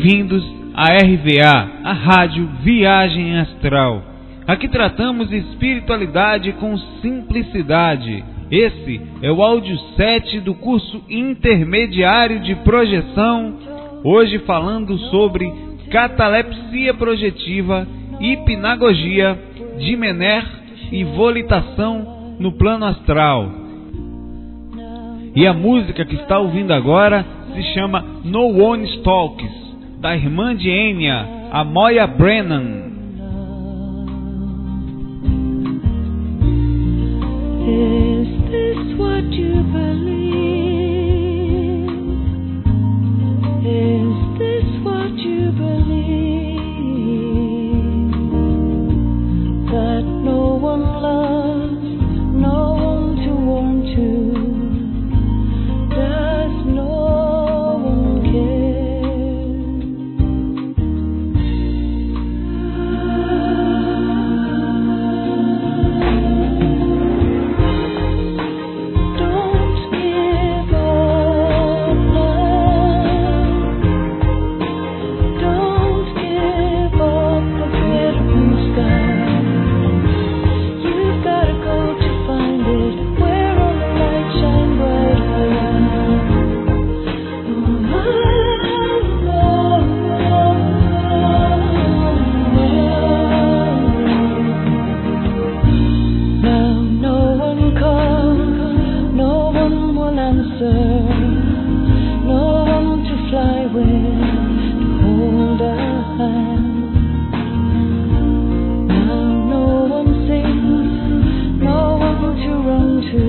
Bem-vindos à RVA, a Rádio Viagem Astral. Aqui tratamos espiritualidade com simplicidade. Esse é o áudio 7 do curso intermediário de projeção, hoje falando sobre catalepsia projetiva, hipnagogia, dimener e volitação no plano astral. E a música que está ouvindo agora se chama No One Talks, da irmã de Enya, a Moya Brennan. Is this what you believe? Is this what you believe? That no one loves, no one to warm to. Does no one care? Don't give up love. Don't give up the beautiful sky. You've gotta go to find it. Where all the light shine brighter. Now no one comes, no one will answer, no one to fly with, to hold a hand. Now no one sings, no one to run to,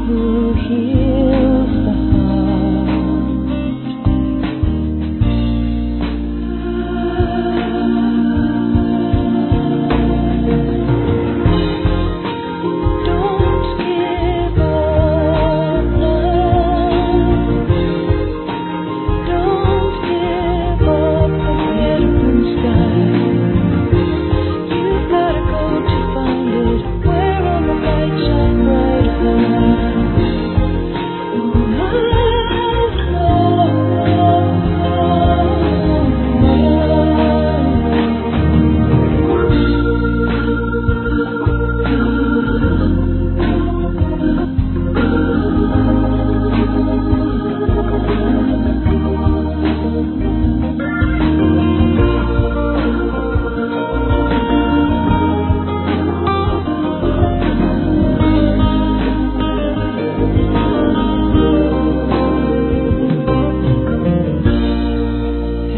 who heals the Don't give up love. Don't give up the beautiful sky. You've gotta go to find it. Where all the light shine brighter.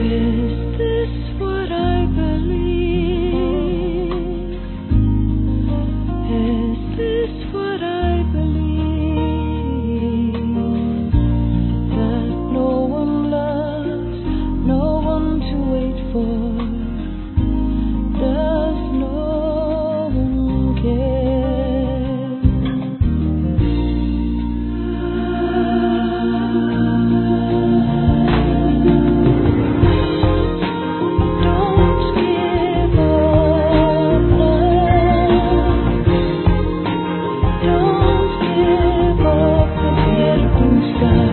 Is this what I believe? Is this what I believe? That no one loves, no one to wait for. Does no one Don't give up love. Don't give up the beautiful sky.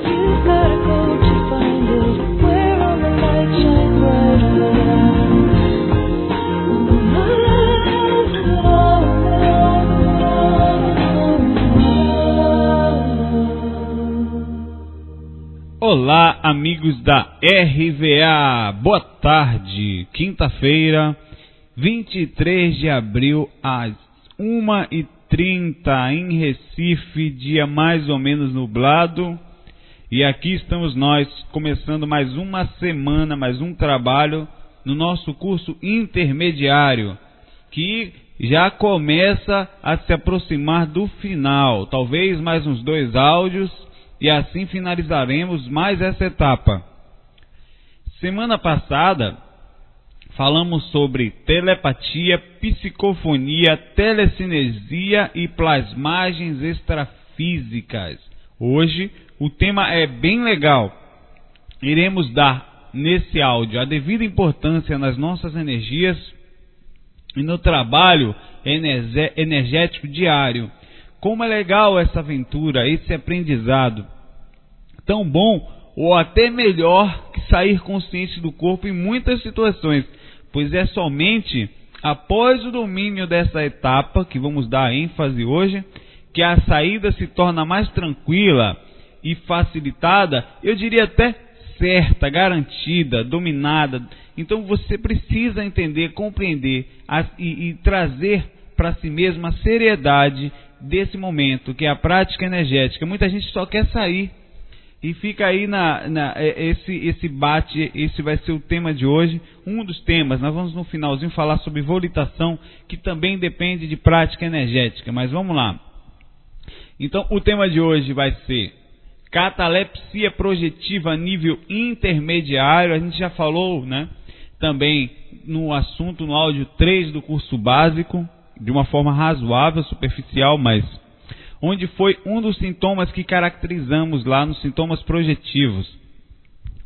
You've gotta go to find it. Where all the light shine brighter. Olá, amigos da RVA, boa tarde, quinta-feira, 23 de abril, às 1h30 em Recife, dia mais ou menos nublado, e aqui estamos nós, começando mais uma semana, mais um trabalho no nosso curso intermediário, que já começa a se aproximar do final, talvez mais uns 2 áudios, e assim finalizaremos mais essa etapa. Semana passada falamos sobre telepatia, psicofonia, telecinesia e plasmagens extrafísicas. Hoje o tema é bem legal. Iremos dar nesse áudio a devida importância nas nossas energias e no trabalho energético diário. Como é legal essa aventura, esse aprendizado. Tão bom ou até melhor que sair consciente do corpo em muitas situações, pois é somente após o domínio dessa etapa, que vamos dar ênfase hoje, que a saída se torna mais tranquila e facilitada, eu diria até certa, garantida, dominada. Então você precisa entender, compreender e trazer para si mesmo a seriedade desse momento, que é a prática energética. Muita gente só quer sair e fica aí esse bate. Esse vai ser o tema de hoje, um dos temas. Nós vamos no finalzinho falar sobre volitação, que também depende de prática energética, mas vamos lá. Então o tema de hoje vai ser catalepsia projetiva a nível intermediário. A gente já falou, né, também no assunto, no áudio 3 do curso básico, de uma forma razoável, superficial, mas onde foi um dos sintomas que caracterizamos lá nos sintomas projetivos.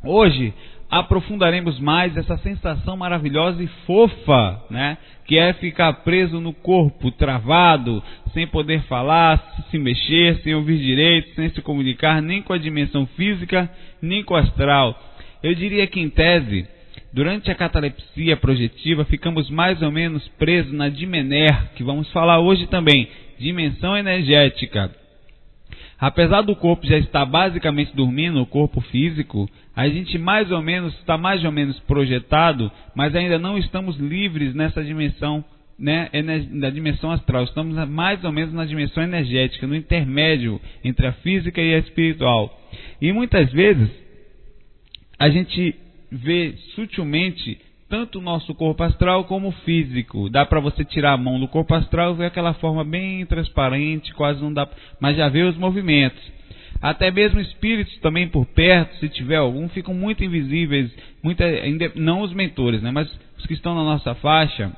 Hoje aprofundaremos mais essa sensação maravilhosa e fofa, né, que é ficar preso no corpo, travado, sem poder falar, se mexer, sem ouvir direito, sem se comunicar nem com a dimensão física, nem com o astral. Eu diria que, em tese, durante a catalepsia projetiva, ficamos mais ou menos presos na Dimener, que vamos falar hoje também, dimensão energética. Apesar do corpo já estar basicamente dormindo, o corpo físico, a gente está mais ou menos projetado, mas ainda não estamos livres nessa dimensão, né, da dimensão astral. Estamos mais ou menos na dimensão energética, no intermédio entre a física e a espiritual. E muitas vezes a gente vê sutilmente tanto o nosso corpo astral como o físico. Dá para você tirar a mão do corpo astral e ver aquela forma bem transparente, quase não dá, mas já vê os movimentos. Até mesmo espíritos também por perto, se tiver algum, ficam muito invisíveis, não os mentores, né, mas os que estão na nossa faixa.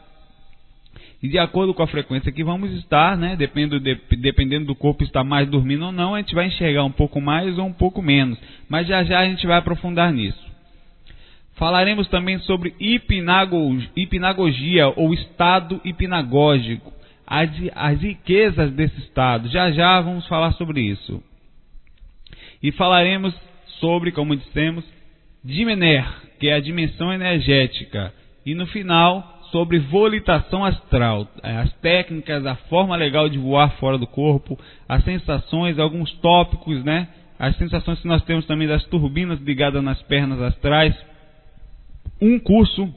E de acordo com a frequência que vamos estar, né, dependendo do corpo estar mais dormindo ou não, a gente vai enxergar um pouco mais ou um pouco menos. Mas já já a gente vai aprofundar nisso. Falaremos também sobre hipnagogia ou estado hipnagógico, as riquezas desse estado. Já já vamos falar sobre isso. E falaremos sobre, como dissemos, Dimener, que é a dimensão energética. E no final, sobre volitação astral, as técnicas, a forma legal de voar fora do corpo, as sensações, alguns tópicos, né? As sensações que nós temos também das turbinas ligadas nas pernas astrais. Um curso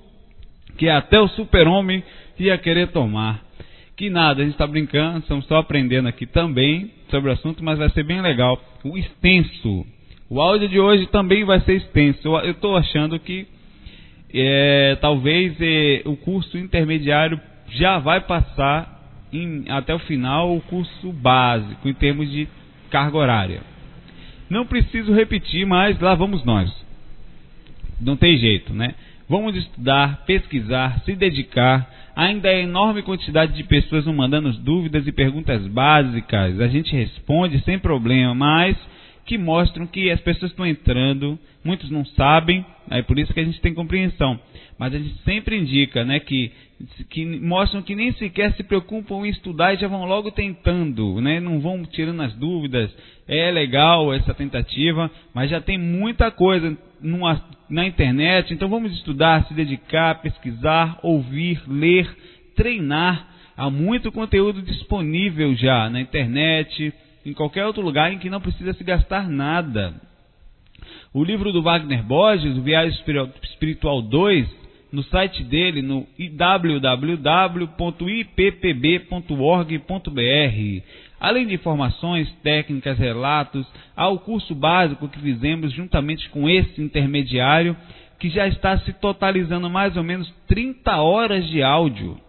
que até o super-homem ia querer tomar. Que nada, a gente está brincando, estamos só aprendendo aqui também sobre o assunto, mas vai ser bem legal. O extenso. O áudio de hoje também vai ser extenso. Eu estou achando que talvez o curso intermediário já vai passar até o final o curso básico, em termos de carga horária. Não preciso repetir, mas lá vamos nós. Não tem jeito, né? Vamos estudar, pesquisar, se dedicar. Ainda é enorme quantidade de pessoas nos mandando dúvidas e perguntas básicas. A gente responde sem problema, mas que mostram que as pessoas estão entrando, muitos não sabem, é por isso que a gente tem compreensão. Mas a gente sempre indica, né, que mostram que nem sequer se preocupam em estudar e já vão logo tentando, né, não vão tirando as dúvidas. É legal essa tentativa, mas já tem muita coisa na internet, então vamos estudar, se dedicar, pesquisar, ouvir, ler, treinar. Há muito conteúdo disponível já na internet, em qualquer outro lugar em que não precisa se gastar nada. O livro do Wagner Borges, o Viagem Espiritual 2, no site dele, no www.ippb.org.br. Além de informações, técnicas, relatos, há o curso básico que fizemos juntamente com esse intermediário, que já está se totalizando mais ou menos 30 horas de áudio.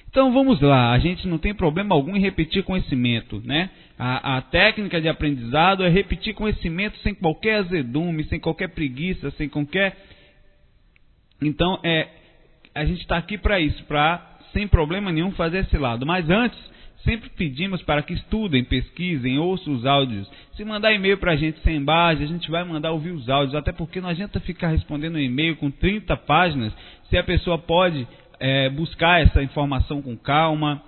Então vamos lá, a gente não tem problema algum em repetir conhecimento, né? A técnica de aprendizado é repetir conhecimento sem qualquer azedume, sem qualquer preguiça, sem qualquer... Então a gente está aqui para isso, para sem problema nenhum fazer esse lado. Mas antes, sempre pedimos para que estudem, pesquisem, ouçam os áudios. Se mandar e-mail para a gente sem base, a gente vai mandar ouvir os áudios, até porque não adianta ficar respondendo um e-mail com 30 páginas, se a pessoa pode buscar essa informação com calma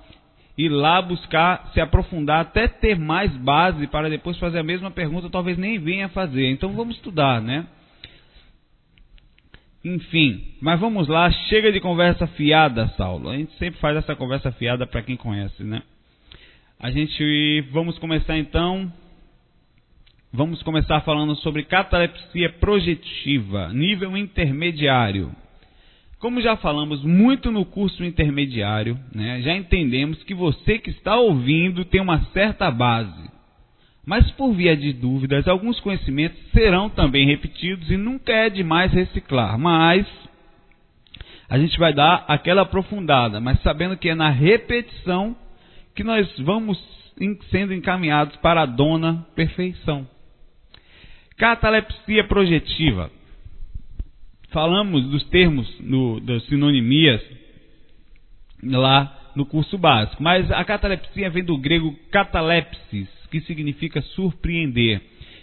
ir lá buscar se aprofundar, até ter mais base para depois fazer a mesma pergunta, talvez nem venha fazer. Então vamos estudar, né? Enfim, mas vamos lá, chega de conversa fiada, Saulo. A gente sempre faz essa conversa fiada para quem conhece, né? Vamos começar então. Vamos começar falando sobre catalepsia projetiva, nível intermediário. Como já falamos muito no curso intermediário, né, já entendemos que você que está ouvindo tem uma certa base. Mas por via de dúvidas, alguns conhecimentos serão também repetidos e nunca é demais reciclar. Mas a gente vai dar aquela aprofundada, mas sabendo que é na repetição que nós vamos sendo encaminhados para a dona perfeição. Catalepsia projetiva. Falamos dos termos, das sinonimias lá no curso básico, mas a catalepsia vem do grego catalepsis, que significa surpreender,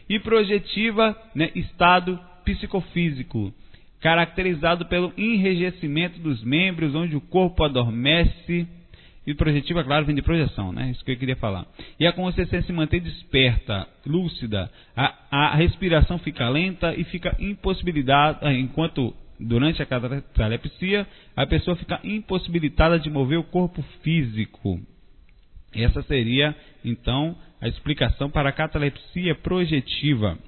e projetiva, né, estado psicofísico, caracterizado pelo enrijecimento dos membros, onde o corpo adormece, e projetiva, claro, vem de projeção, né? Isso que eu queria falar. E a consciência se mantém desperta, lúcida, a respiração fica lenta e fica impossibilitada, enquanto durante a catalepsia a pessoa fica impossibilitada de mover o corpo físico. Essa seria, então, a explicação para a catalepsia projetiva.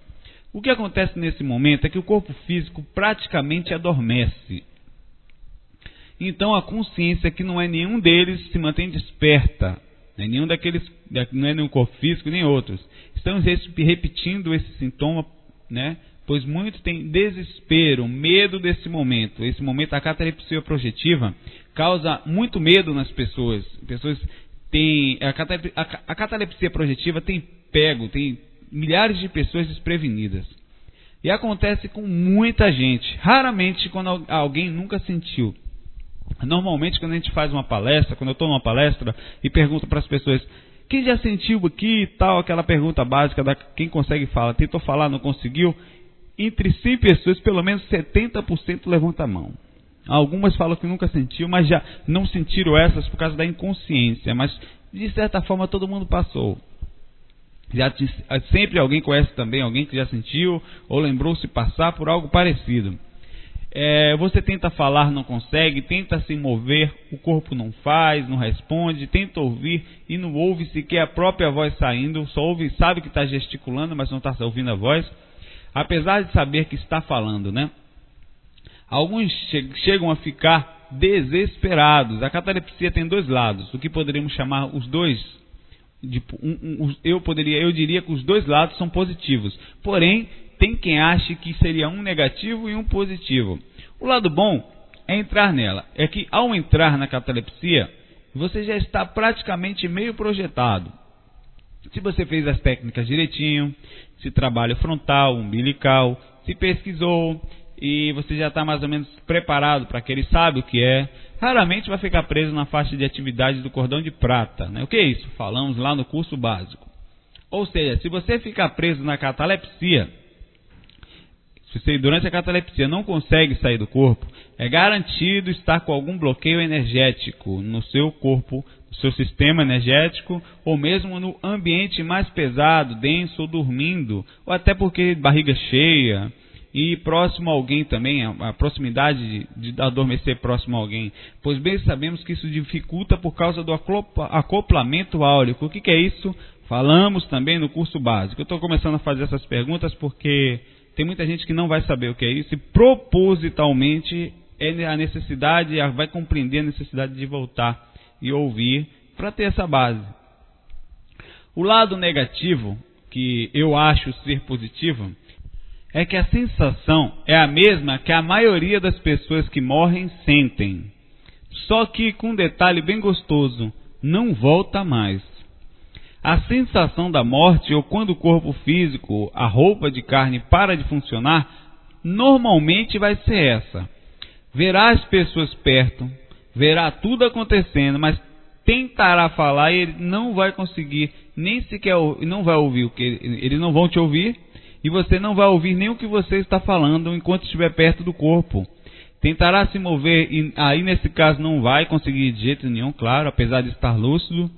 O que acontece nesse momento é que o corpo físico praticamente adormece. Então a consciência, que não é nenhum deles, se mantém desperta. Nenhum daqueles, não é nenhum corpo físico nem outros. Estamos repetindo esse sintoma, né? Pois muitos têm desespero, medo desse momento. Esse momento, a catalepsia projetiva, causa muito medo nas pessoas. A catalepsia projetiva tem milhares de pessoas desprevenidas. E acontece com muita gente. Raramente quando alguém nunca sentiu. Normalmente quando a gente faz uma palestra, quando eu estou numa palestra e pergunto para as pessoas: quem já sentiu aqui e tal, aquela pergunta básica da quem consegue falar, tentou falar, não conseguiu. Entre 100 pessoas, pelo menos 70% levanta a mão. Algumas falam que nunca sentiu, mas já não sentiram essas por causa da inconsciência. Mas, de certa forma, todo mundo passou. Sempre alguém conhece também alguém que já sentiu ou lembrou-se passar por algo parecido. Você tenta falar, não consegue, tenta se mover, o corpo não faz, não responde, tenta ouvir e não ouve sequer a própria voz saindo, só ouve, sabe que está gesticulando, mas não está ouvindo a voz. Apesar de saber que está falando, né? Alguns chegam a ficar desesperados. A catalepsia tem dois lados, o que poderíamos chamar os dois. Eu diria que os dois lados são positivos. Porém, tem quem ache que seria um negativo e um positivo. O lado bom é entrar nela. É que ao entrar na catalepsia, você já está praticamente meio projetado. Se você fez as técnicas direitinho, se trabalha frontal, umbilical, se pesquisou e você já está mais ou menos preparado para aquele, sabe o que é, raramente vai ficar preso na faixa de atividade do cordão de prata, né? O que é isso? Falamos lá no curso básico. Ou seja, se você ficar preso na catalepsia, se você durante a catalepsia não consegue sair do corpo, é garantido estar com algum bloqueio energético no seu corpo, no seu sistema energético, ou mesmo no ambiente mais pesado, denso, ou dormindo, ou até porque barriga cheia, e próximo a alguém também, a proximidade de adormecer próximo a alguém, pois bem sabemos que isso dificulta por causa do acoplamento áurico. O que é isso? Falamos também no curso básico. Eu estou começando a fazer essas perguntas porque tem muita gente que não vai saber o que é isso e propositalmente a necessidade, vai compreender a necessidade de voltar e ouvir para ter essa base. O lado negativo, que eu acho ser positivo, é que a sensação é a mesma que a maioria das pessoas que morrem sentem. Só que com um detalhe bem gostoso, não volta mais. A sensação da morte, ou quando o corpo físico, a roupa de carne para de funcionar, normalmente vai ser essa. Verá as pessoas perto, verá tudo acontecendo, mas tentará falar e ele não vai conseguir, nem sequer não vai ouvir o que eles não vão te ouvir, e você não vai ouvir nem o que você está falando enquanto estiver perto do corpo. tentará se mover e aí nesse caso não vai conseguir de jeito nenhum, claro, apesar de estar lúcido.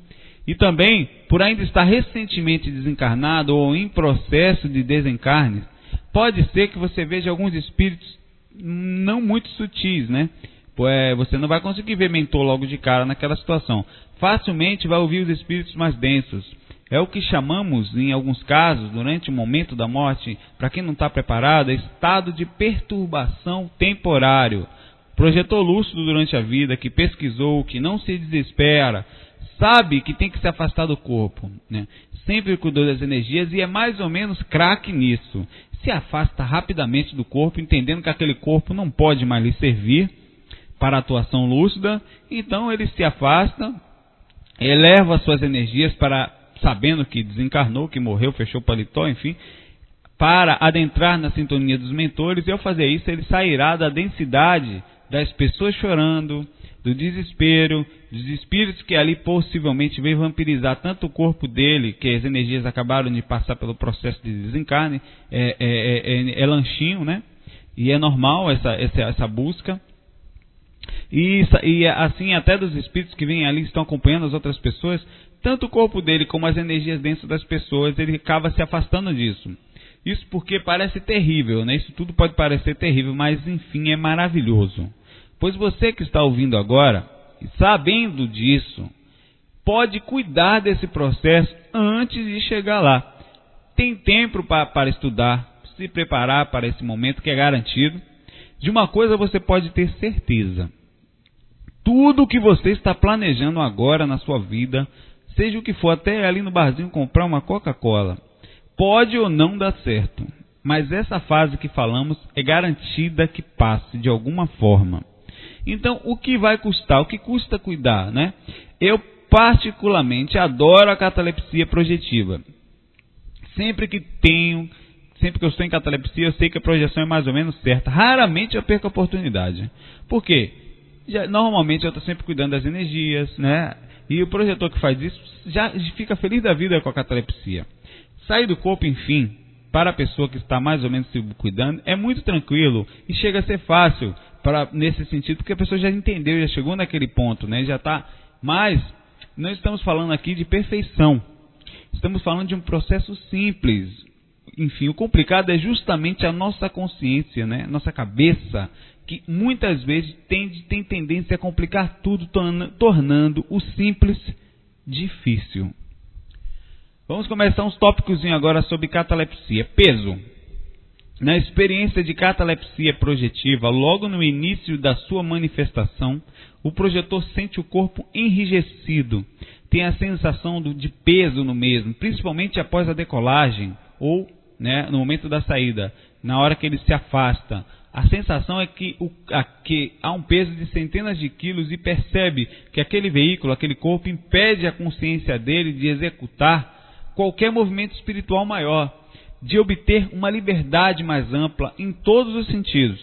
E também, por ainda estar recentemente desencarnado ou em processo de desencarne, pode ser que você veja alguns espíritos não muito sutis, né? Você não vai conseguir ver mentor logo de cara naquela situação. Facilmente vai ouvir os espíritos mais densos. É o que chamamos, em alguns casos, durante o momento da morte, para quem não está preparado, é estado de perturbação temporário. Projetor lúcido durante a vida, que pesquisou, que não se desespera, sabe que tem que se afastar do corpo, né? Sempre cuidou das energias e é mais ou menos craque nisso. Se afasta rapidamente do corpo, entendendo que aquele corpo não pode mais lhe servir para atuação lúcida, então ele se afasta, eleva suas energias para, sabendo que desencarnou, que morreu, fechou o paletó, enfim, para adentrar na sintonia dos mentores, e ao fazer isso ele sairá da densidade das pessoas chorando, do desespero, dos espíritos que ali possivelmente veio vampirizar tanto o corpo dele, que as energias acabaram de passar pelo processo de desencarne, é lanchinho, né? E é normal essa busca. E assim até dos espíritos que vêm ali, estão acompanhando as outras pessoas, tanto o corpo dele como as energias dentro das pessoas, ele acaba se afastando disso. Isso porque parece terrível, né? Isso tudo pode parecer terrível, mas enfim é maravilhoso. Pois você que está ouvindo agora, sabendo disso, pode cuidar desse processo antes de chegar lá. Tem tempo para estudar, se preparar para esse momento que é garantido. De uma coisa você pode ter certeza: tudo o que você está planejando agora na sua vida, seja o que for, até ali no barzinho comprar uma Coca-Cola, pode ou não dar certo, mas essa fase que falamos é garantida que passe de alguma forma. Então, o que vai custar? O que custa cuidar, né? Eu particularmente adoro a catalepsia projetiva. Sempre que eu estou em catalepsia, eu sei que a projeção é mais ou menos certa. Raramente eu perco a oportunidade. Por quê? Normalmente eu estou sempre cuidando das energias, né? E o projetor que faz isso já fica feliz da vida com a catalepsia. Sair do corpo, enfim, para a pessoa que está mais ou menos se cuidando, é muito tranquilo e chega a ser fácil nesse sentido, porque a pessoa já entendeu, já chegou naquele ponto, né? Já está. Mas não estamos falando aqui de perfeição. Estamos falando de um processo simples. Enfim, o complicado é justamente a nossa consciência, né? Nossa cabeça, que muitas vezes tem tendência a complicar tudo, tornando o simples difícil. Vamos começar uns tópicos agora sobre catalepsia. Peso. Na experiência de catalepsia projetiva, logo no início da sua manifestação, o projetor sente o corpo enrijecido, tem a sensação de peso no mesmo, principalmente após a decolagem ou, né, no momento da saída, na hora que ele se afasta. A sensação é que há um peso de centenas de quilos e percebe que aquele veículo, aquele corpo, impede a consciência dele de executar qualquer movimento espiritual maior, de obter uma liberdade mais ampla em todos os sentidos.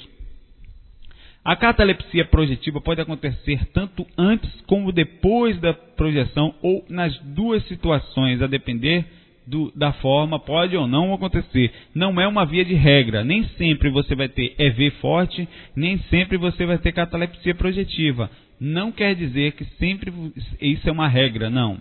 A catalepsia projetiva pode acontecer tanto antes como depois da projeção ou nas duas situações, a depender da forma, pode ou não acontecer. Não é uma via de regra, nem sempre você vai ter EV forte, nem sempre você vai ter catalepsia projetiva. Não quer dizer que sempre isso é uma regra, não.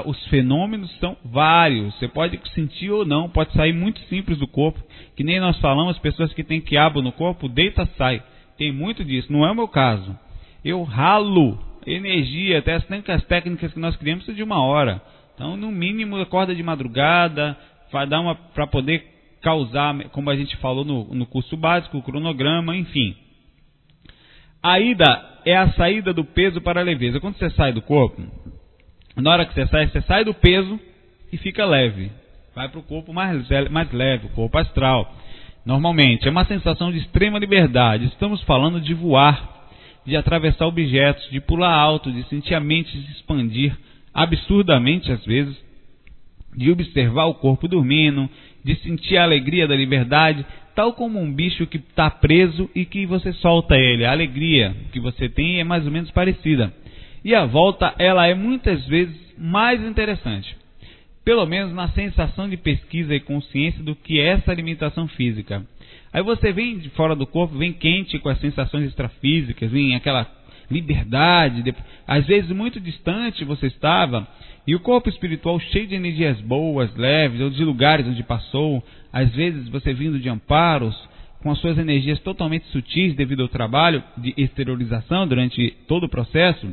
Os fenômenos são vários, você pode sentir ou não, pode sair muito simples do corpo, que nem nós falamos, pessoas que têm quiabo no corpo, deita, sai, tem muito disso, não é o meu caso. Eu ralo energia, até as técnicas que nós criamos são de 1 hora, então no mínimo acorda de madrugada, vai dar para poder causar, como a gente falou no curso básico, o cronograma, enfim. A ida é a saída do peso para a leveza. Quando você sai do corpo, na hora que você sai do peso e fica leve. Vai para o corpo mais leve, o corpo astral. Normalmente, é uma sensação de extrema liberdade. Estamos falando de voar, de atravessar objetos, de pular alto, de sentir a mente se expandir absurdamente às vezes, de observar o corpo dormindo, de sentir a alegria da liberdade, tal como um bicho que está preso e que você solta ele. A alegria que você tem é mais ou menos parecida. E a volta, ela é muitas vezes mais interessante, pelo menos na sensação de pesquisa e consciência do que essa alimentação física. Aí você vem de fora do corpo, vem quente com as sensações extrafísicas, vem aquela liberdade, às vezes muito distante você estava, e o corpo espiritual cheio de energias boas, leves, ou de lugares onde passou, às vezes você vindo de amparos, com as suas energias totalmente sutis devido ao trabalho de exteriorização durante todo o processo,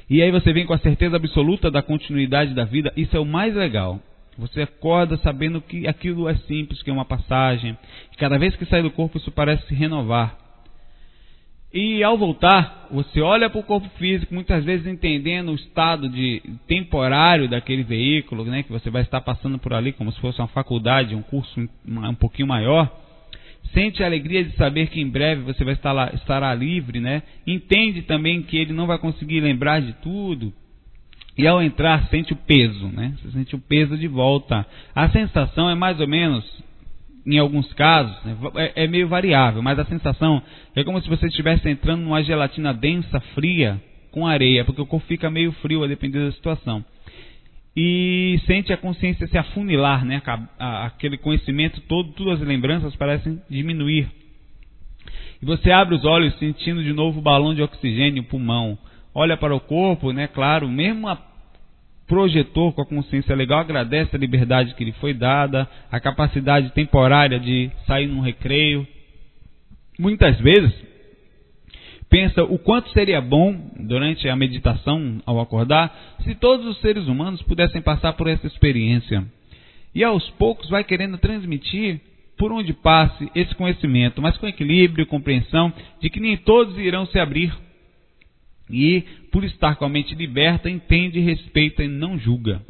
e aí você vem com a certeza absoluta da continuidade da vida. Isso é o mais legal. Você acorda sabendo que aquilo é simples, que é uma passagem, que cada vez que sai do corpo isso parece se renovar. E ao voltar, você olha para o corpo físico, muitas vezes entendendo o estado temporário daquele veículo, né, que você vai estar passando por ali como se fosse uma faculdade, um curso um pouquinho maior. Sente a alegria de saber que em breve você vai estará livre, né? Entende também que ele não vai conseguir lembrar de tudo. E ao entrar, sente o peso, né? Você sente o peso de volta. A sensação é mais ou menos, em alguns casos, né, é meio variável, mas a sensação é como se você estivesse entrando numa gelatina densa, fria, com areia, porque o corpo fica meio frio a depender da situação. E sente a consciência se afunilar, né? Aquele conhecimento todo, todas as lembranças parecem diminuir. E você abre os olhos sentindo de novo o balão de oxigênio, o pulmão. Olha para o corpo, né? Claro, mesmo a projetor com a consciência legal agradece a liberdade que lhe foi dada, a capacidade temporária de sair num recreio. Muitas vezes pensa o quanto seria bom, durante a meditação, ao acordar, se todos os seres humanos pudessem passar por essa experiência. E aos poucos vai querendo transmitir por onde passe esse conhecimento, mas com equilíbrio e compreensão de que nem todos irão se abrir. E, por estar com a mente liberta, entende, respeita e não julga.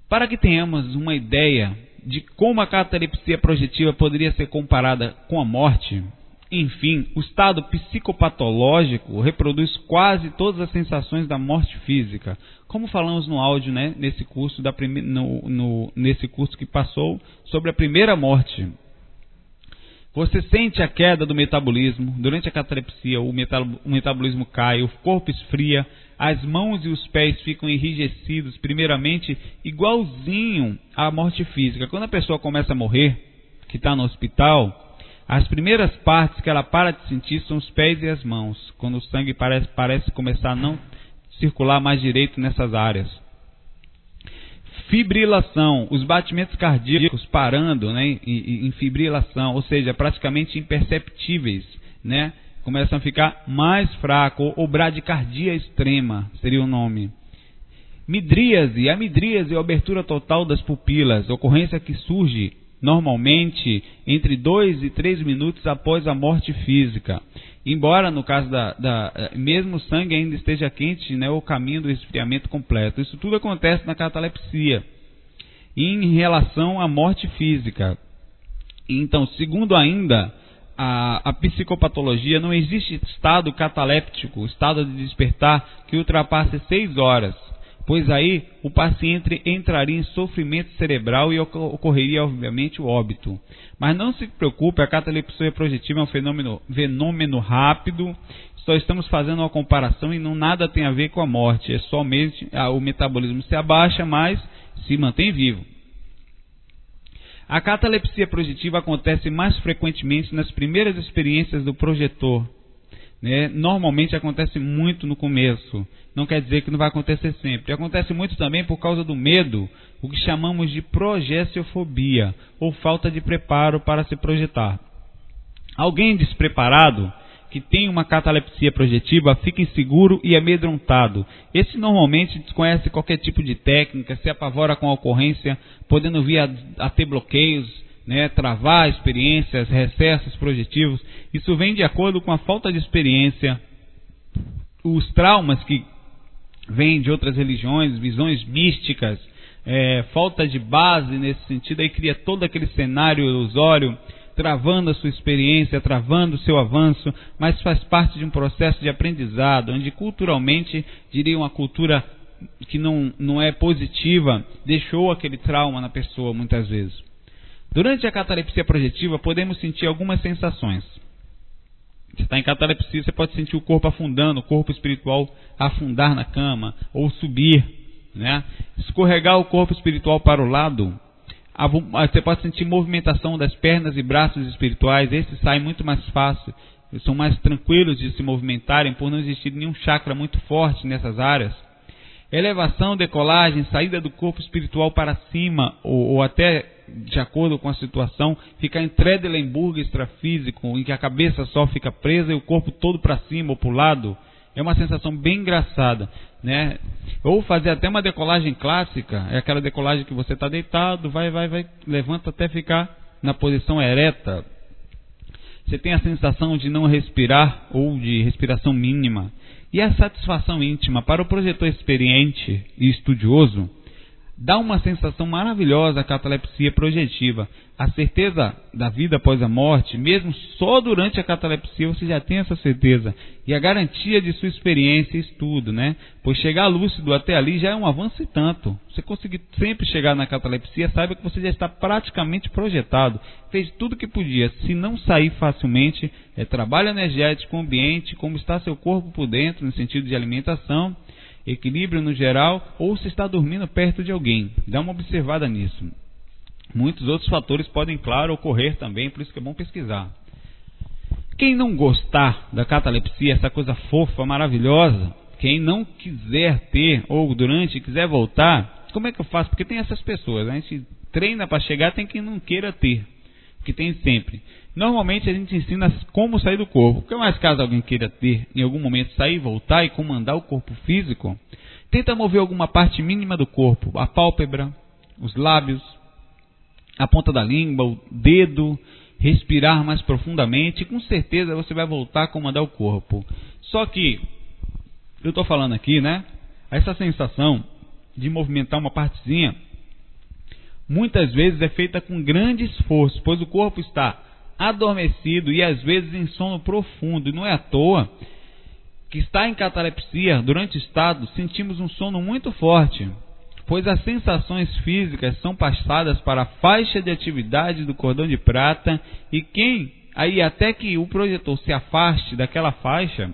Para que tenhamos uma ideia de como a catalepsia projetiva poderia ser comparada com a morte, enfim, o estado psicopatológico reproduz quase todas as sensações da morte física, como falamos no áudio, né, nesse curso nesse curso que passou sobre a primeira morte. Você sente a queda do metabolismo. Durante a catalepsia, o metabolismo cai, o corpo esfria, as mãos e os pés ficam enrijecidos, primeiramente, igualzinho à morte física. Quando a pessoa começa a morrer, que está no hospital, as primeiras partes que ela para de sentir são os pés e as mãos, quando o sangue parece começar a não circular mais direito nessas áreas. Fibrilação, os batimentos cardíacos parando, né, em fibrilação, ou seja, praticamente imperceptíveis, né, começam a ficar mais fracos, ou bradicardia extrema seria o nome. Midríase, a midríase é a abertura total das pupilas, ocorrência que surge normalmente entre 2 e 3 minutos após a morte física. Embora no caso mesmo o sangue ainda esteja quente, né, o caminho do esfriamento completo. Isso tudo acontece na catalepsia. Em relação à morte física. Então, segundo ainda a psicopatologia, não existe estado cataléptico, estado de despertar, que ultrapasse 6 horas. Pois aí o paciente entraria em sofrimento cerebral e ocorreria, obviamente, o óbito. Mas não se preocupe, a catalepsia projetiva é um fenômeno rápido, só estamos fazendo uma comparação e não nada tem a ver com a morte, é somente o metabolismo se abaixa, mas se mantém vivo. A catalepsia projetiva acontece mais frequentemente nas primeiras experiências do projetor. Né? Normalmente acontece muito no começo, não quer dizer que não vai acontecer sempre. Acontece muito também por causa do medo, o que chamamos de projeciofobia, ou falta de preparo para se projetar. Alguém despreparado, que tem uma catalepsia projetiva, fica inseguro e amedrontado. Esse normalmente desconhece qualquer tipo de técnica, se apavora com a ocorrência, podendo vir a ter bloqueios, né, travar experiências, recessos projetivos. Isso vem de acordo com a falta de experiência, os traumas que vêm de outras religiões, visões místicas, falta de base nesse sentido, aí cria todo aquele cenário ilusório, travando a sua experiência, travando o seu avanço, mas faz parte de um processo de aprendizado, onde culturalmente, diria uma cultura que não é positiva, deixou aquele trauma na pessoa muitas vezes. Durante a catalepsia projetiva, podemos sentir algumas sensações. Se está em catalepsia, você pode sentir o corpo afundando, o corpo espiritual afundar na cama, ou subir, né? Escorregar o corpo espiritual para o lado, Você pode sentir movimentação das pernas e braços espirituais. Esses saem muito mais fácil, são mais tranquilos de se movimentarem por não existir nenhum chakra muito forte nessas áreas. Elevação, decolagem, saída do corpo espiritual para cima, ou até, de acordo com a situação, ficar em Trendelenburg extrafísico, em que a cabeça só fica presa e o corpo todo para cima ou para o lado. É uma sensação bem engraçada, né? Ou fazer até uma decolagem clássica, é aquela decolagem que você está deitado, vai, levanta até ficar na posição ereta. Você tem a sensação de não respirar ou de respiração mínima. E a satisfação íntima para o projetor experiente e estudioso dá uma sensação maravilhosa a catalepsia projetiva. A certeza da vida após a morte, mesmo só durante a catalepsia você já tem essa certeza. E a garantia de sua experiência e estudo, né? Pois chegar lúcido até ali já é um avanço e tanto. Você conseguir sempre chegar na catalepsia, saiba que você já está praticamente projetado. Fez tudo o que podia. Se não sair facilmente, é trabalho energético, ambiente, como está seu corpo por dentro, no sentido de alimentação, equilíbrio no geral, ou se está dormindo perto de alguém. Dá uma observada nisso. Muitos outros fatores podem, claro, ocorrer também, por isso que é bom pesquisar. Quem não gostar da catalepsia, essa coisa fofa, maravilhosa, quem não quiser ter, ou durante quiser voltar, como é que eu faço? Porque tem essas pessoas, a gente treina para chegar, tem quem não queira ter, que tem sempre. Normalmente a gente ensina como sair do corpo, porque mais caso alguém queira ter, em algum momento sair, voltar e comandar o corpo físico, tenta mover alguma parte mínima do corpo, a pálpebra, os lábios, a ponta da língua, o dedo, respirar mais profundamente, e com certeza você vai voltar a comandar o corpo. Só que, eu estou falando aqui, né? Essa sensação de movimentar uma partezinha, muitas vezes é feita com grande esforço, pois o corpo está adormecido e às vezes em sono profundo. E não é à toa que está em catalepsia, durante o estado, sentimos um sono muito forte, pois as sensações físicas são passadas para a faixa de atividade do cordão de prata, e até que o projetor se afaste daquela faixa,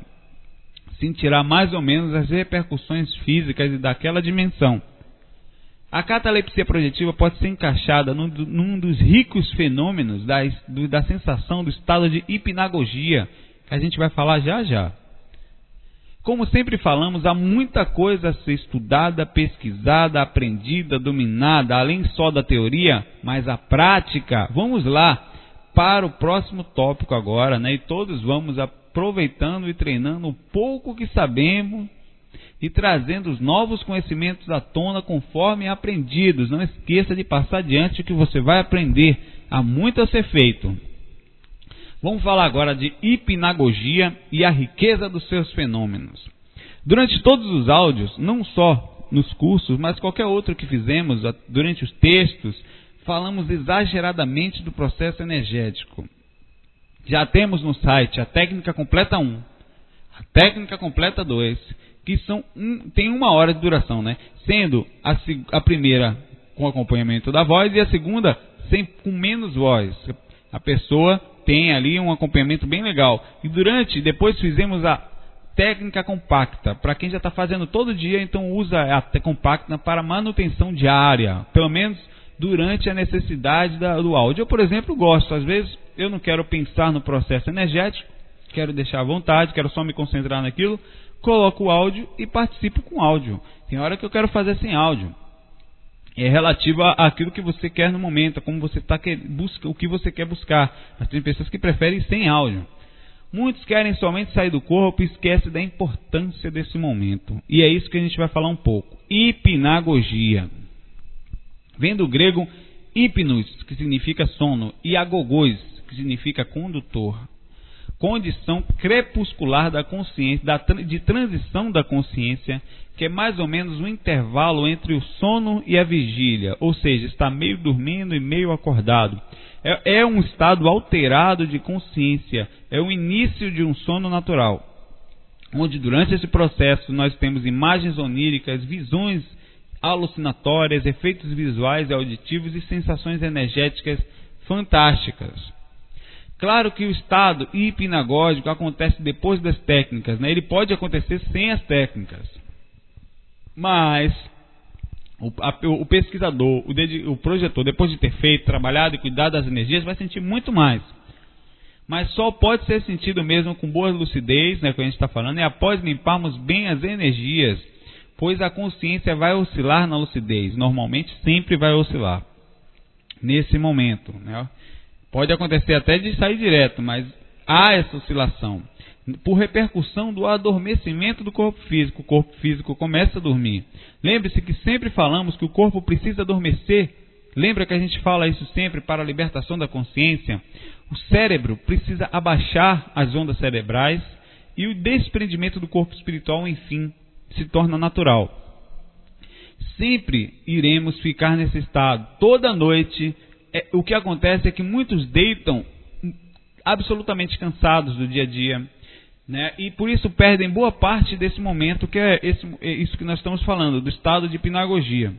sentirá mais ou menos as repercussões físicas daquela dimensão. A catalepsia projetiva pode ser encaixada num dos ricos fenômenos da sensação do estado de hipnagogia, que a gente vai falar já já. Como sempre falamos, há muita coisa a ser estudada, pesquisada, aprendida, dominada, além só da teoria, mas a prática. Vamos lá para o próximo tópico agora, né? E todos vamos aproveitando e treinando o pouco que sabemos e trazendo os novos conhecimentos à tona conforme aprendidos. Não esqueça de passar adiante o que você vai aprender. Há muito a ser feito. Vamos falar agora de hipnagogia e a riqueza dos seus fenômenos. Durante todos os áudios, não só nos cursos, mas qualquer outro que fizemos durante os textos, falamos exageradamente do processo energético. Já temos no site a técnica completa 1, a técnica completa 2, que tem 1 hora de duração, né? Sendo a primeira com acompanhamento da voz e a segunda com menos voz. A pessoa tem ali um acompanhamento bem legal. E depois fizemos a técnica compacta. Para quem já está fazendo todo dia, então usa a compacta para manutenção diária, pelo menos durante a necessidade do áudio. Eu, por exemplo, gosto. Às vezes eu não quero pensar no processo energético, quero deixar à vontade, quero só me concentrar naquilo, coloco o áudio e participo com áudio. Tem hora que eu quero fazer sem áudio. É relativo àquilo que você quer no momento, como você busca o que você quer buscar. Mas tem pessoas que preferem sem áudio. Muitos querem somente sair do corpo e esquecem da importância desse momento. E é isso que a gente vai falar um pouco. Hipnagogia. Vem do grego hipnos, que significa sono, e agogos, que significa condutor. Condição crepuscular da consciência, de transição da consciência, que é mais ou menos um intervalo entre o sono e a vigília, ou seja, está meio dormindo e meio acordado. É um estado alterado de consciência, é o início de um sono natural, onde durante esse processo nós temos imagens oníricas, visões alucinatórias, efeitos visuais e auditivos e sensações energéticas fantásticas. Claro que o estado hipnagógico acontece depois das técnicas, né? Ele pode acontecer sem as técnicas. Mas o pesquisador, o projetor, depois de ter feito, trabalhado e cuidado das energias, vai sentir muito mais. Mas só pode ser sentido mesmo com boa lucidez, né, que a gente está falando, e após limparmos bem as energias, pois a consciência vai oscilar na lucidez, normalmente sempre vai oscilar nesse momento, né? Pode acontecer até de sair direto, mas há essa oscilação por repercussão do adormecimento do corpo físico. O corpo físico começa a dormir. Lembre-se que sempre falamos que o corpo precisa adormecer. Lembra que a gente fala isso sempre para a libertação da consciência? O cérebro precisa abaixar as ondas cerebrais e o desprendimento do corpo espiritual, enfim, se torna natural. Sempre iremos ficar nesse estado. Toda noite, o que acontece é que muitos deitam absolutamente cansados do dia a dia, né? E por isso perdem boa parte desse momento, que é isso que nós estamos falando, do estado de hipnagogia.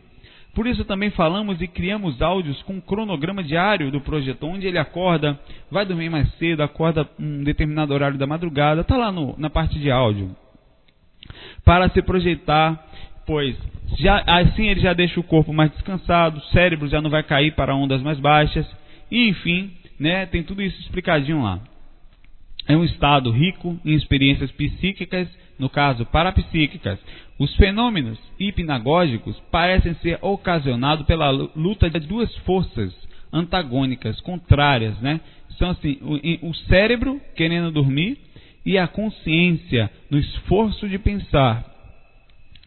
Por isso também falamos e criamos áudios com um cronograma diário do projetor, onde ele acorda, vai dormir mais cedo, acorda um determinado horário da madrugada, está lá na parte de áudio, para se projetar, pois assim ele já deixa o corpo mais descansado, o cérebro já não vai cair para ondas mais baixas, e enfim, né, tem tudo isso explicadinho lá. É um estado rico em experiências psíquicas, no caso parapsíquicas. Os fenômenos hipnagógicos parecem ser ocasionados pela luta de duas forças antagônicas, contrárias, né? São assim, o cérebro querendo dormir e a consciência no esforço de pensar,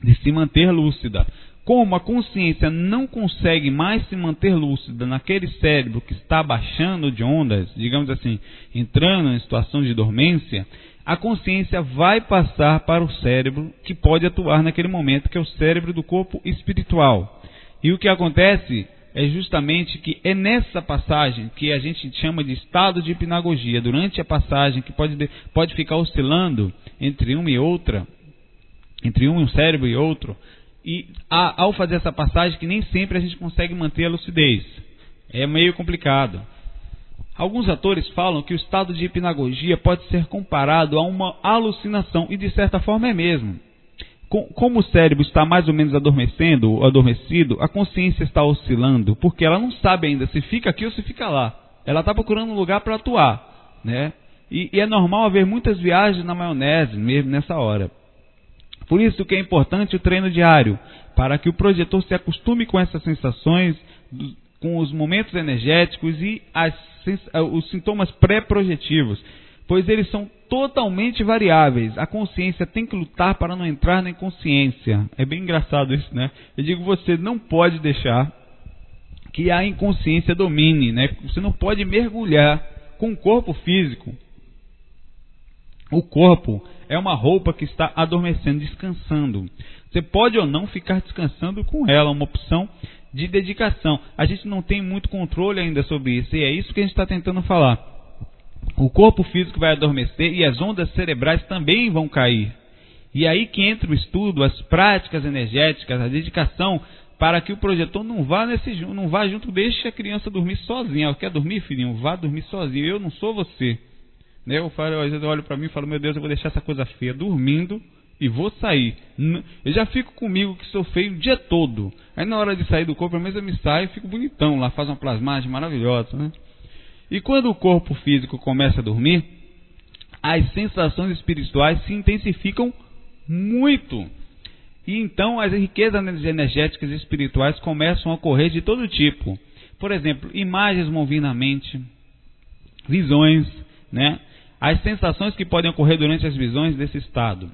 de se manter lúcida. Como a consciência não consegue mais se manter lúcida naquele cérebro que está baixando de ondas, digamos assim, entrando em situação de dormência, a consciência vai passar para o cérebro que pode atuar naquele momento, que é o cérebro do corpo espiritual. E o que acontece é justamente que é nessa passagem que a gente chama de estado de hipnagogia, durante a passagem que pode ficar oscilando entre uma e outra, entre um cérebro e outro, e ao fazer essa passagem que nem sempre a gente consegue manter a lucidez. É meio complicado. Alguns autores falam que o estado de hipnagogia pode ser comparado a uma alucinação, e de certa forma é mesmo. Como o cérebro está mais ou menos adormecido, a consciência está oscilando, porque ela não sabe ainda se fica aqui ou se fica lá. Ela está procurando um lugar para atuar, né? E é normal haver muitas viagens na maionese, mesmo nessa hora. Por isso que é importante o treino diário, para que o projetor se acostume com essas sensações, com os momentos energéticos e os sintomas pré-projetivos, pois eles são totalmente variáveis. A consciência tem que lutar para não entrar na inconsciência. É bem engraçado isso, né? Eu digo, você não pode deixar que a inconsciência domine, né? Você não pode mergulhar com o corpo físico. O corpo é uma roupa que está adormecendo, descansando. Você pode ou não ficar descansando com ela, uma opção de dedicação. A gente não tem muito controle ainda sobre isso, e é isso que a gente está tentando falar. O corpo físico vai adormecer e as ondas cerebrais também vão cair. E aí que entra o estudo, as práticas energéticas, a dedicação, para que o projetor não vá junto, deixe a criança dormir sozinha. Ela quer dormir, filhinho? Vá dormir sozinho. Eu não sou você. Eu falo, às vezes eu olho para mim e falo, meu Deus, eu vou deixar essa coisa feia dormindo e vou sair. Eu já fico comigo que sou feio o dia todo. Aí na hora de sair do corpo, pelo menos eu me saio e fico bonitão lá, faz uma plasmagem maravilhosa, né? E quando o corpo físico começa a dormir, as sensações espirituais se intensificam muito. E então as riquezas energéticas e espirituais começam a ocorrer de todo tipo. Por exemplo, imagens vão vir na mente, visões, né? As sensações que podem ocorrer durante as visões desse estado.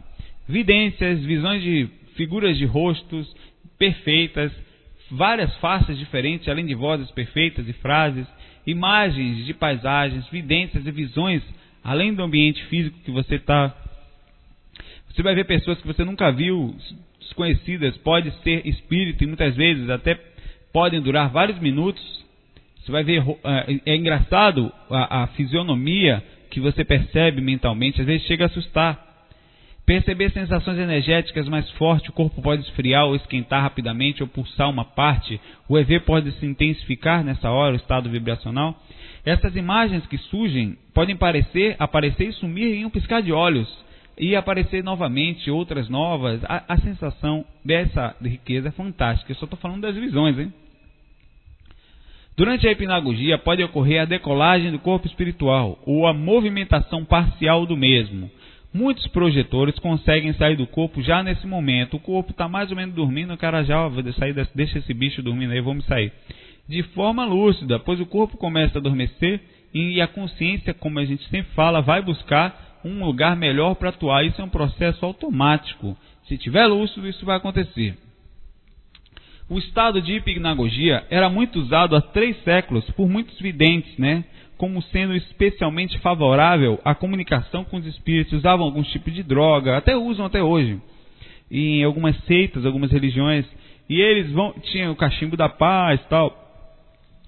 Vidências, visões de figuras de rostos perfeitas, várias faces diferentes, além de vozes perfeitas e frases, imagens de paisagens, vidências e visões, além do ambiente físico que você está. Você vai ver pessoas que você nunca viu, desconhecidas, pode ser espírito, e muitas vezes até podem durar vários minutos. Você vai ver, é engraçado a fisionomia que você percebe mentalmente, às vezes chega a assustar. Perceber sensações energéticas mais fortes, o corpo pode esfriar ou esquentar rapidamente, ou pulsar uma parte, o EV pode se intensificar nessa hora, o estado vibracional. Essas imagens que surgem podem aparecer e sumir em um piscar de olhos. e aparecer novamente outras novas. A sensação dessa riqueza é fantástica. Eu só estou falando das visões, hein? Durante a hipnagogia pode ocorrer a decolagem do corpo espiritual ou a movimentação parcial do mesmo. Muitos projetores conseguem sair do corpo já nesse momento. O corpo está mais ou menos dormindo, o cara já vai sair, deixa esse bicho dormindo aí, vamos sair. De forma lúcida, pois o corpo começa a adormecer e a consciência, como a gente sempre fala, vai buscar um lugar melhor para atuar. Isso é um processo automático. Se tiver lúcido, isso vai acontecer. O estado de hipnagogia era muito usado há 3 séculos por muitos videntes, né? Como sendo especialmente favorável à comunicação com os espíritos. Usavam alguns tipos de droga, até usam até hoje, em algumas seitas, algumas religiões. E eles tinham o cachimbo da paz e tal.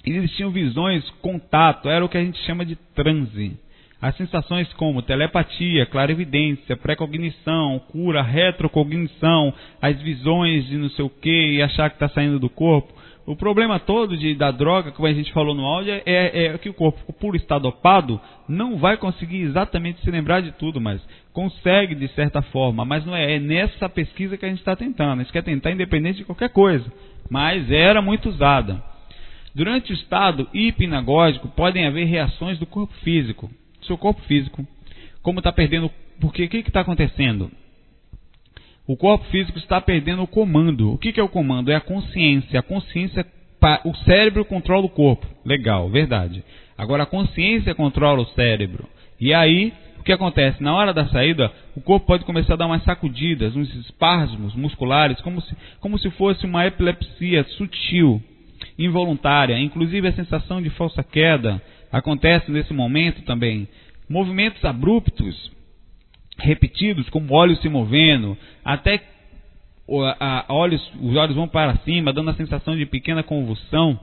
E eles tinham visões, contato, era o que a gente chama de transe. As sensações como telepatia, clarividência, precognição, cura, retrocognição, as visões de não sei o que e achar que está saindo do corpo. O problema todo da droga, como a gente falou no áudio, é que o corpo, por estar dopado, não vai conseguir exatamente se lembrar de tudo, mas consegue de certa forma. Mas não é nessa pesquisa que a gente está tentando. A gente quer tentar independente de qualquer coisa, mas era muito usada. Durante o estado hipnagógico podem haver reações do corpo físico. Seu corpo físico, como está perdendo, porque o que está acontecendo? O corpo físico está perdendo o comando. O que é o comando? É a consciência. A consciência, o cérebro controla o corpo. Legal, verdade. Agora a consciência controla o cérebro. E aí, o que acontece? Na hora da saída, o corpo pode começar a dar umas sacudidas, uns espasmos musculares, como se fosse uma epilepsia sutil, involuntária. Inclusive a sensação de falsa queda acontece nesse momento também. Movimentos abruptos, repetidos, como olhos se movendo, até os olhos vão para cima, dando a sensação de pequena convulsão,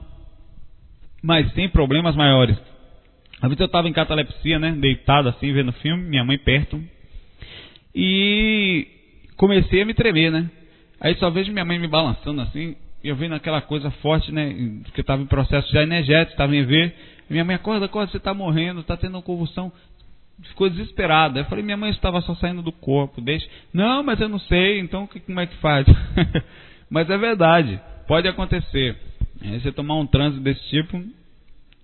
mas sem problemas maiores. A vez eu estava em catalepsia, né, deitado assim, vendo filme, minha mãe perto, e comecei a me tremer, né. Aí só vejo minha mãe me balançando assim, e eu vendo aquela coisa forte, né, que estava em processo já energético, estava em ver. Minha mãe, acorda, você está morrendo, está tendo uma convulsão. Ficou desesperada. Eu falei, minha mãe estava só saindo do corpo, deixa. Não, mas eu não sei, então como é que faz? Mas é verdade, pode acontecer. Você tomar um trânsito desse tipo,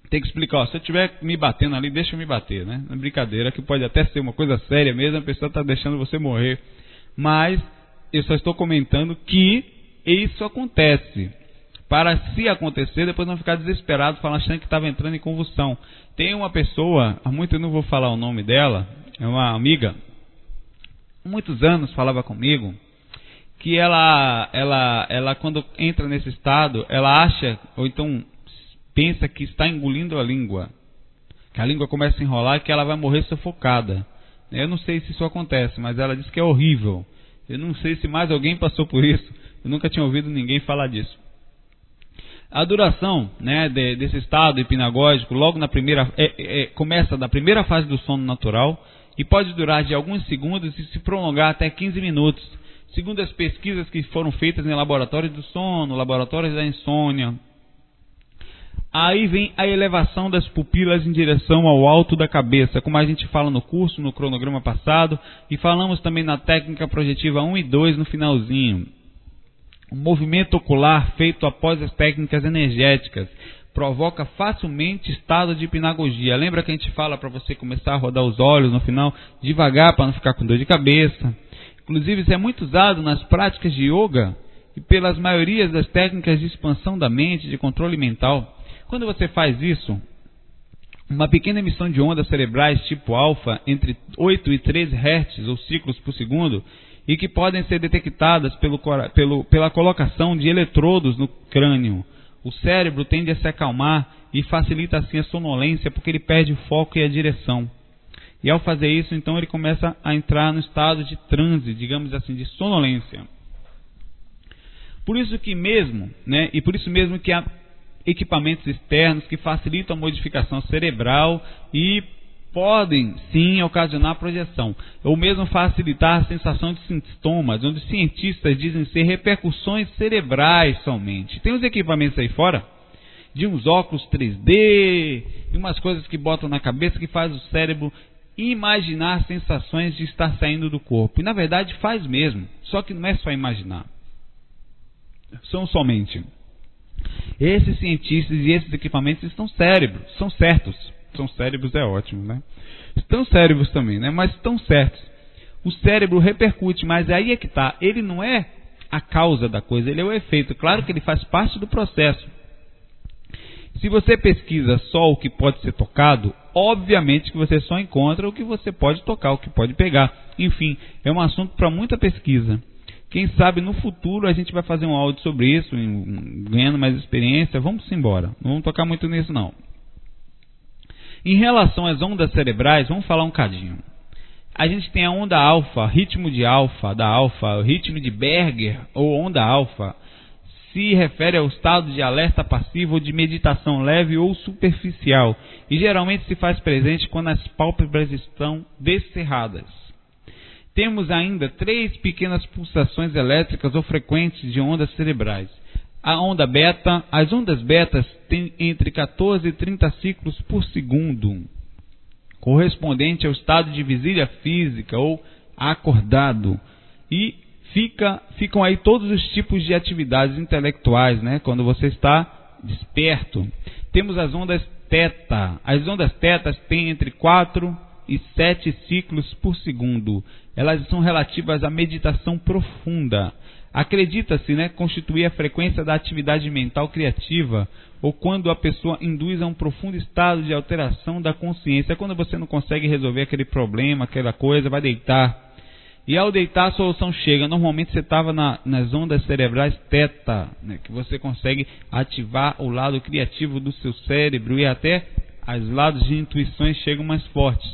tem que explicar, ó, se eu estiver me batendo ali, deixa eu me bater, né? Não é brincadeira, que pode até ser uma coisa séria mesmo, a pessoa está deixando você morrer. Mas eu só estou comentando que isso acontece. Para se acontecer, depois não ficar desesperado, falando, achando que estava entrando em convulsão. Tem uma pessoa, há muito eu não vou falar o nome dela, é uma amiga, há muitos anos falava comigo, que ela quando entra nesse estado, ela acha, ou então pensa que está engolindo a língua, que a língua começa a enrolar e que ela vai morrer sufocada. Eu não sei se isso acontece, mas ela diz que é horrível. Eu não sei se mais alguém passou por isso, eu nunca tinha ouvido ninguém falar disso. A duração, né, desse estado hipnagógico logo na primeira começa da primeira fase do sono natural e pode durar de alguns segundos e se prolongar até 15 minutos, segundo as pesquisas que foram feitas em laboratórios do sono, laboratórios da insônia. Aí vem a elevação das pupilas em direção ao alto da cabeça, como a gente fala no curso, no cronograma passado, e falamos também na técnica projetiva 1 e 2 no finalzinho. O movimento ocular feito após as técnicas energéticas provoca facilmente estado de hipnagogia. Lembra que a gente fala para você começar a rodar os olhos no final, devagar, para não ficar com dor de cabeça. Inclusive isso é muito usado nas práticas de yoga e pelas maiorias das técnicas de expansão da mente, de controle mental. Quando você faz isso, uma pequena emissão de ondas cerebrais tipo alfa, entre 8 e 13 Hz ou ciclos por segundo, e que podem ser detectadas pela colocação de eletrodos no crânio. O cérebro tende a se acalmar e facilita assim a sonolência, porque ele perde o foco e a direção. E ao fazer isso, então ele começa a entrar no estado de transe, digamos assim, de sonolência. Por isso que mesmo, né, e por isso mesmo que há equipamentos externos que facilitam a modificação cerebral e podem sim ocasionar projeção, ou mesmo facilitar a sensação de sintomas, onde cientistas dizem ser repercussões cerebrais somente. Tem uns equipamentos aí fora, de uns óculos 3D, e umas coisas que botam na cabeça que faz o cérebro imaginar sensações de estar saindo do corpo. E na verdade faz mesmo, só que não é só imaginar. São somente esses cientistas e esses equipamentos estão cérebros, são certos. São cérebros é ótimo, né? Estão cérebros também, né? Mas estão certos. O cérebro repercute, mas aí é que está. Ele não é a causa da coisa, ele é o efeito. Claro que ele faz parte do processo. Se você pesquisa só o que pode ser tocado, obviamente que você só encontra o que você pode tocar, o que pode pegar. Enfim, é um assunto para muita pesquisa. Quem sabe no futuro a gente vai fazer um áudio sobre isso, ganhando mais experiência. Vamos embora, não vamos tocar muito nisso não. Em relação às ondas cerebrais, vamos falar um cadinho. A gente tem a onda alfa, ritmo de alfa, da alfa, o ritmo de Berger ou onda alfa. Se refere ao estado de alerta passivo ou de meditação leve ou superficial. E geralmente se faz presente quando as pálpebras estão descerradas. Temos ainda 3 pequenas pulsações elétricas ou frequentes de ondas cerebrais. A onda beta, as ondas betas têm entre 14 e 30 ciclos por segundo, correspondente ao estado de vigília física ou acordado. E ficam aí todos os tipos de atividades intelectuais, né? Quando você está desperto. Temos as ondas teta. As ondas tetas têm entre 4 e 7 ciclos por segundo. Elas são relativas à meditação profunda. Acredita-se, né, constituir a frequência da atividade mental criativa, ou quando a pessoa induz a um profundo estado de alteração da consciência. Quando você não consegue resolver aquele problema, aquela coisa, vai deitar. E ao deitar a solução chega. Normalmente você estava nas ondas cerebrais teta, né, que você consegue ativar o lado criativo do seu cérebro e até os lados de intuições chegam mais fortes.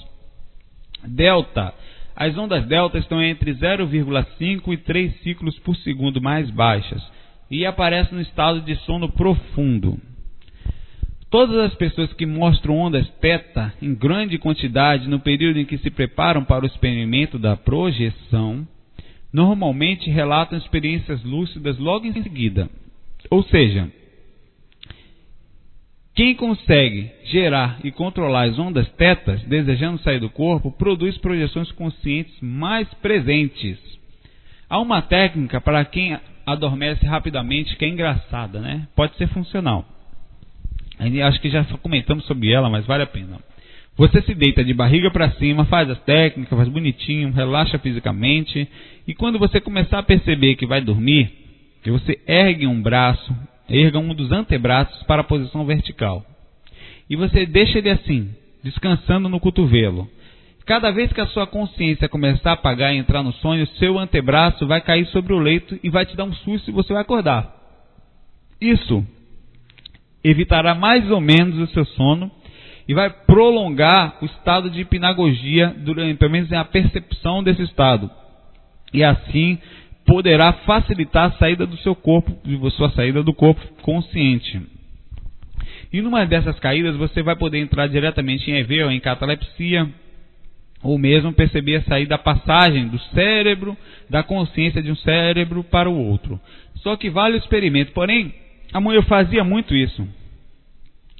Delta. As ondas delta estão entre 0,5 e 3 ciclos por segundo mais baixas e aparecem no estado de sono profundo. Todas as pessoas que mostram ondas teta em grande quantidade no período em que se preparam para o experimento da projeção, normalmente relatam experiências lúcidas logo em seguida. Ou seja, quem consegue gerar e controlar as ondas tetas, desejando sair do corpo, produz projeções conscientes mais presentes. Há uma técnica para quem adormece rapidamente que é engraçada, né? Pode ser funcional. Acho que já comentamos sobre ela, mas vale a pena. Você se deita de barriga para cima, faz as técnicas, faz bonitinho, relaxa fisicamente. E quando você começar a perceber que vai dormir, que você ergue um braço, erga um dos antebraços para a posição vertical. E você deixa ele assim, descansando no cotovelo. Cada vez que a sua consciência começar a apagar e entrar no sonho, seu antebraço vai cair sobre o leito e vai te dar um susto e você vai acordar. Isso evitará mais ou menos o seu sono e vai prolongar o estado de hipnagogia, durante, pelo menos a percepção desse estado. E assim poderá facilitar a saída do seu corpo, sua saída do corpo consciente. E numa dessas caídas você vai poder entrar diretamente em EV ou em catalepsia, ou mesmo perceber a saída da passagem do cérebro, da consciência de um cérebro para o outro. Só que vale o experimento. Porém, eu fazia muito isso.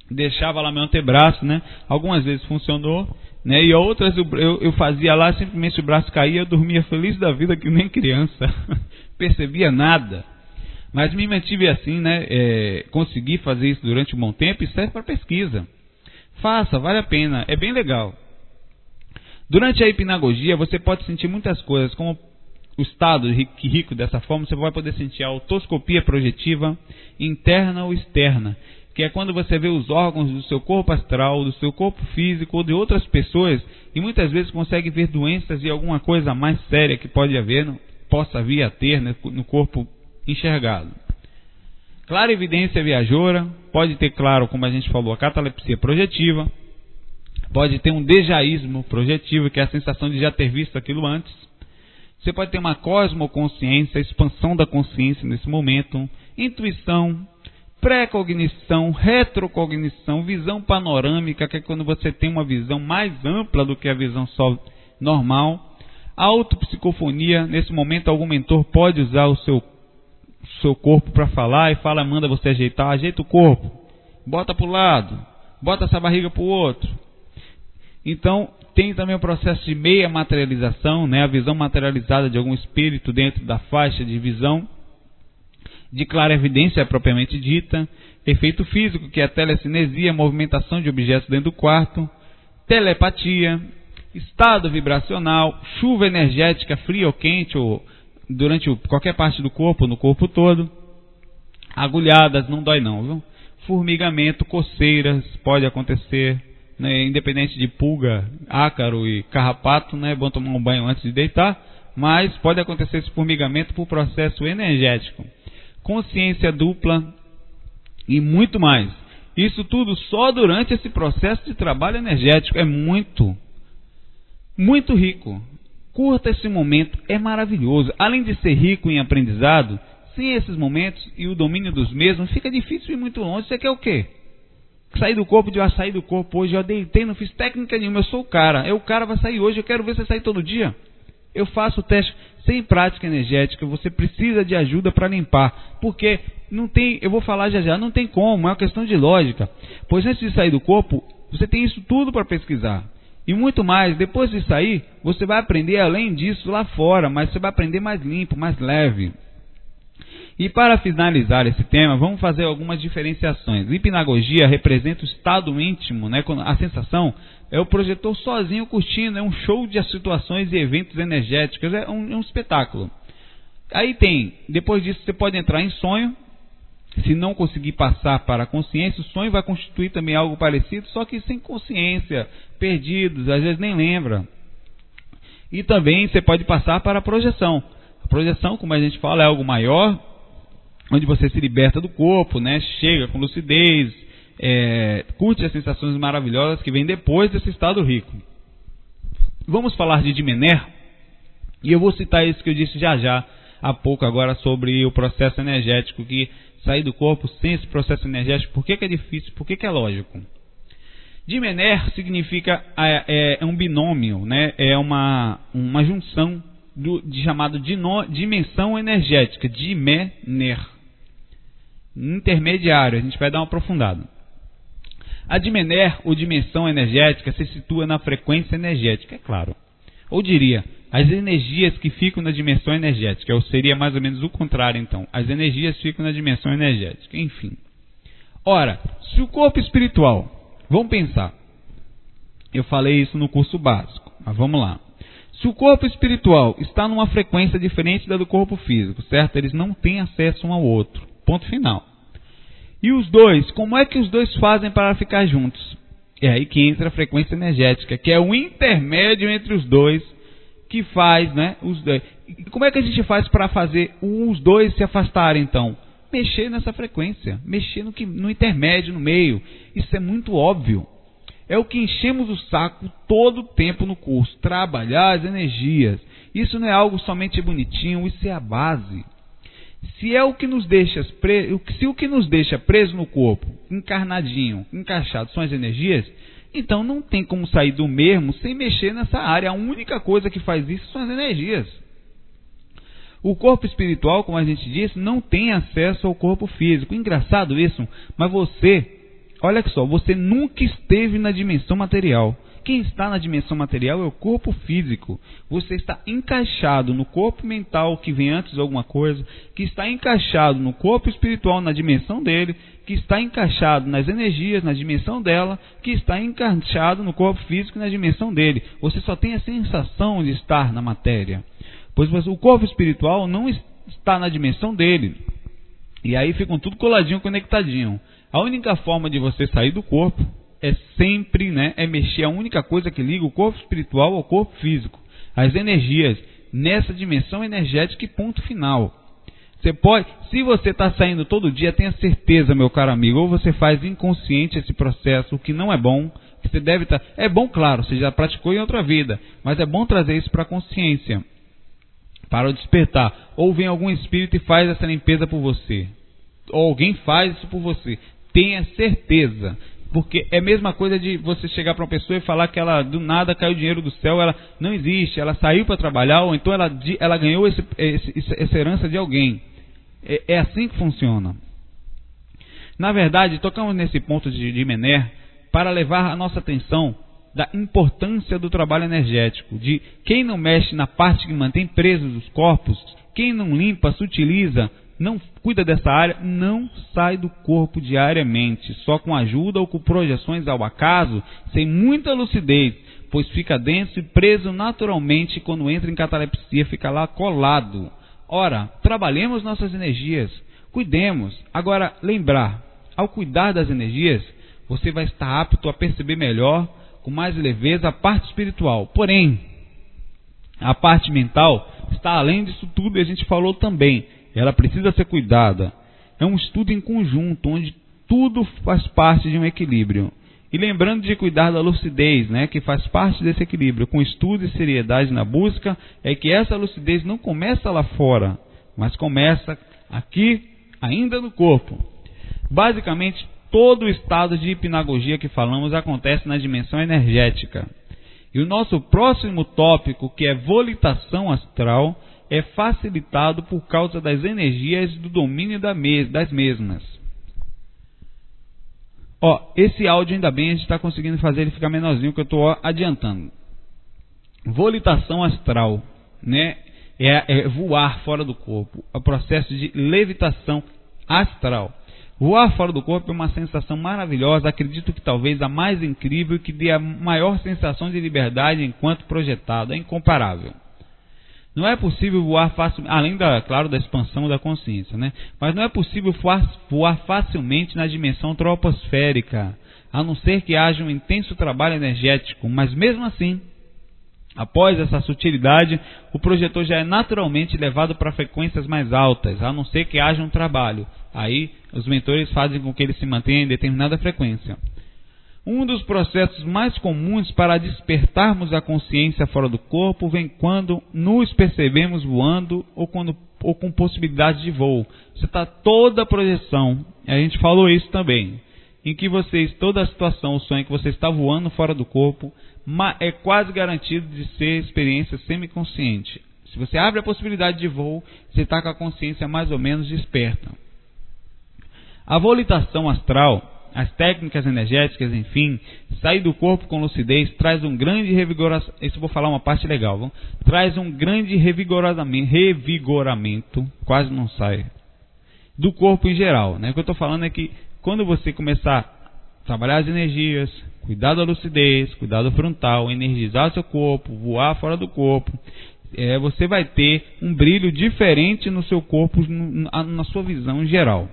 Deixava lá meu antebraço, né? Algumas vezes funcionou, né? E outras eu fazia lá, simplesmente o braço caía, eu dormia feliz da vida que nem criança. Percebia nada. Mas me mantive assim, né? Consegui fazer isso durante um bom tempo e serve para pesquisa. Faça, vale a pena, é bem legal. Durante a hipnagogia você pode sentir muitas coisas, como o estado rico dessa forma, você vai poder sentir a autoscopia projetiva interna ou externa, que é quando você vê os órgãos do seu corpo astral, do seu corpo físico ou de outras pessoas, e muitas vezes consegue ver doenças e alguma coisa mais séria que possa vir a ter, né, no corpo enxergado. Clara evidência viajoura, pode ter, claro, como a gente falou, a catalepsia projetiva, pode ter um dejaísmo projetivo, que é a sensação de já ter visto aquilo antes. Você pode ter uma cosmoconsciência, a expansão da consciência nesse momento, intuição, pré-cognição, retrocognição, visão panorâmica, que é quando você tem uma visão mais ampla do que a visão só normal. Autopsicofonia, nesse momento algum mentor pode usar o seu corpo para falar e manda você ajeitar, ajeita o corpo, bota para o lado, bota essa barriga para o outro. Então, tem também o processo de meia materialização, né? A visão materializada de algum espírito dentro da faixa de visão, de clarevidência propriamente dita, efeito físico, que é a telecinesia, movimentação de objetos dentro do quarto, telepatia, estado vibracional, chuva energética fria ou quente, ou durante qualquer parte do corpo, no corpo todo, agulhadas, não dói não, viu? Formigamento, coceiras, pode acontecer, né? Independente de pulga, ácaro e carrapato, né? É bom tomar um banho antes de deitar, mas pode acontecer esse formigamento por processo energético. Consciência dupla e muito mais. Isso tudo só durante esse processo de trabalho energético. É muito rico. Curta esse momento, é maravilhoso. Além de ser rico em aprendizado, sem esses momentos e o domínio dos mesmos, fica difícil ir muito longe. Você quer o quê? Sair do corpo, sair do corpo hoje, eu deitei, não fiz técnica nenhuma, eu sou o cara. O cara vai sair hoje, eu quero ver você sair todo dia. Eu faço o teste sem prática energética, você precisa de ajuda para limpar, porque não tem, eu vou falar já, não tem como, é uma questão de lógica. Pois antes de sair do corpo, você tem isso tudo para pesquisar. E muito mais, depois de sair, você vai aprender além disso lá fora, mas você vai aprender mais limpo, mais leve. E para finalizar esse tema, vamos fazer algumas diferenciações. Hipnagogia representa o estado íntimo, né? A sensação é o projetor sozinho curtindo, é um show de situações e eventos energéticos, é um espetáculo. Aí tem, depois disso você pode entrar em sonho, se não conseguir passar para a consciência, o sonho vai constituir também algo parecido, só que sem consciência, perdidos, às vezes nem lembra. E também você pode passar para a projeção. A projeção, como a gente fala, é algo maior, onde você se liberta do corpo, né? Chega com lucidez, curte as sensações maravilhosas que vêm depois desse estado rico. Vamos falar de Dimener, e eu vou citar isso que eu disse já há pouco agora sobre o processo energético, que sair do corpo sem esse processo energético, por que é difícil, por que é lógico? Dimener significa, é um binômio, né? É uma junção chamado de dimensão energética, Dimener. Intermediário, a gente vai dar uma aprofundada. A Dimener, ou dimensão energética, se situa na frequência energética, é claro. Ou diria, as energias que ficam na dimensão energética, ou seria mais ou menos o contrário então. As energias ficam na dimensão energética, enfim. Ora, se o corpo espiritual, vamos pensar, eu falei isso no curso básico, mas vamos lá. Se o corpo espiritual está numa frequência diferente da do corpo físico, certo? Eles não têm acesso um ao outro. Ponto final. E os dois, como é que os dois fazem para ficar juntos? É aí que entra a frequência energética, que é o intermédio entre os dois, que faz, né? Os dois. E como é que a gente faz para fazer os dois se afastarem, então? Mexer nessa frequência, mexer no intermédio, no meio. Isso é muito óbvio. É o que enchemos o saco todo o tempo no curso. Trabalhar as energias. Isso não é algo somente bonitinho, isso é a base. Se o que nos deixa preso no corpo, encarnadinho, encaixado, são as energias, então não tem como sair do mesmo sem mexer nessa área. A única coisa que faz isso são as energias. O corpo espiritual, como a gente disse, não tem acesso ao corpo físico. Engraçado isso, mas olha só, você nunca esteve na dimensão material. Quem está na dimensão material é o corpo físico. Você está encaixado no corpo mental que vem antes de alguma coisa, que está encaixado no corpo espiritual na dimensão dele, que está encaixado nas energias na dimensão dela, que está encaixado no corpo físico na dimensão dele. Você só tem a sensação de estar na matéria, pois o corpo espiritual não está na dimensão dele. E aí ficam tudo coladinho, conectadinho. A única forma de você sair do corpo é sempre, né, é mexer. A única coisa que liga o corpo espiritual ao corpo físico, as energias, nessa dimensão energética e ponto final. Você pode, se você está saindo todo dia, tenha certeza, meu caro amigo, ou você faz inconsciente esse processo, o que não é bom, que você deve estar. É bom, claro, você já praticou em outra vida, mas é bom trazer isso para a consciência, para o despertar. Ou vem algum espírito e faz essa limpeza por você, ou alguém faz isso por você. Tenha certeza. Porque é a mesma coisa de você chegar para uma pessoa e falar que ela do nada caiu dinheiro do céu, ela não existe, ela saiu para trabalhar, ou então ela ganhou essa herança de alguém. É assim que funciona. Na verdade, tocamos nesse ponto de Dimener para levar a nossa atenção da importância do trabalho energético, de quem não mexe na parte que mantém presos os corpos, quem não limpa, sutiliza, não cuida dessa área, não sai do corpo diariamente, só com ajuda ou com projeções ao acaso, sem muita lucidez, pois fica denso e preso naturalmente, e quando entra em catalepsia fica lá colado. Ora, trabalhemos nossas energias, cuidemos. Agora, lembrar, ao cuidar das energias, você vai estar apto a perceber melhor, com mais leveza, a parte espiritual. Porém, a parte mental está além disso tudo e a gente falou também. Ela precisa ser cuidada. É um estudo em conjunto, onde tudo faz parte de um equilíbrio. E lembrando de cuidar da lucidez, né, que faz parte desse equilíbrio, com estudo e seriedade na busca, é que essa lucidez não começa lá fora, mas começa aqui, ainda no corpo. Basicamente, todo o estado de hipnagogia que falamos acontece na dimensão energética. E o nosso próximo tópico, que é volitação astral, é facilitado por causa das energias do domínio das mesmas. Esse áudio ainda bem a gente está conseguindo fazer ele ficar menorzinho, que eu estou adiantando. Volitação astral, né? É voar fora do corpo, é o processo de levitação astral. Voar fora do corpo é uma sensação maravilhosa, acredito que talvez a mais incrível e que dê a maior sensação de liberdade enquanto projetado, é incomparável. Não é possível voar facilmente, além da expansão da consciência, né? Mas não é possível voar facilmente na dimensão troposférica, a não ser que haja um intenso trabalho energético, mas mesmo assim, após essa sutilidade, o projetor já é naturalmente levado para frequências mais altas, a não ser que haja um trabalho. Aí, os mentores fazem com que ele se mantenha em determinada frequência. Um dos processos mais comuns para despertarmos a consciência fora do corpo vem quando nos percebemos voando ou com possibilidade de voo. Você está toda a projeção, a gente falou isso também, em que toda a situação, o sonho que você está voando fora do corpo, é quase garantido de ser experiência semiconsciente. Se você abre a possibilidade de voo, você está com a consciência mais ou menos desperta. A volitação astral, as técnicas energéticas, enfim, sair do corpo com lucidez traz um grande revigoramento. Isso eu vou falar uma parte legal, vamos? Traz um grande revigoramento, quase não sai, do corpo em geral, né? O que eu estou falando é que quando você começar a trabalhar as energias, cuidar da lucidez, cuidar do frontal, energizar o seu corpo, voar fora do corpo, você vai ter um brilho diferente no seu corpo, na sua visão em geral.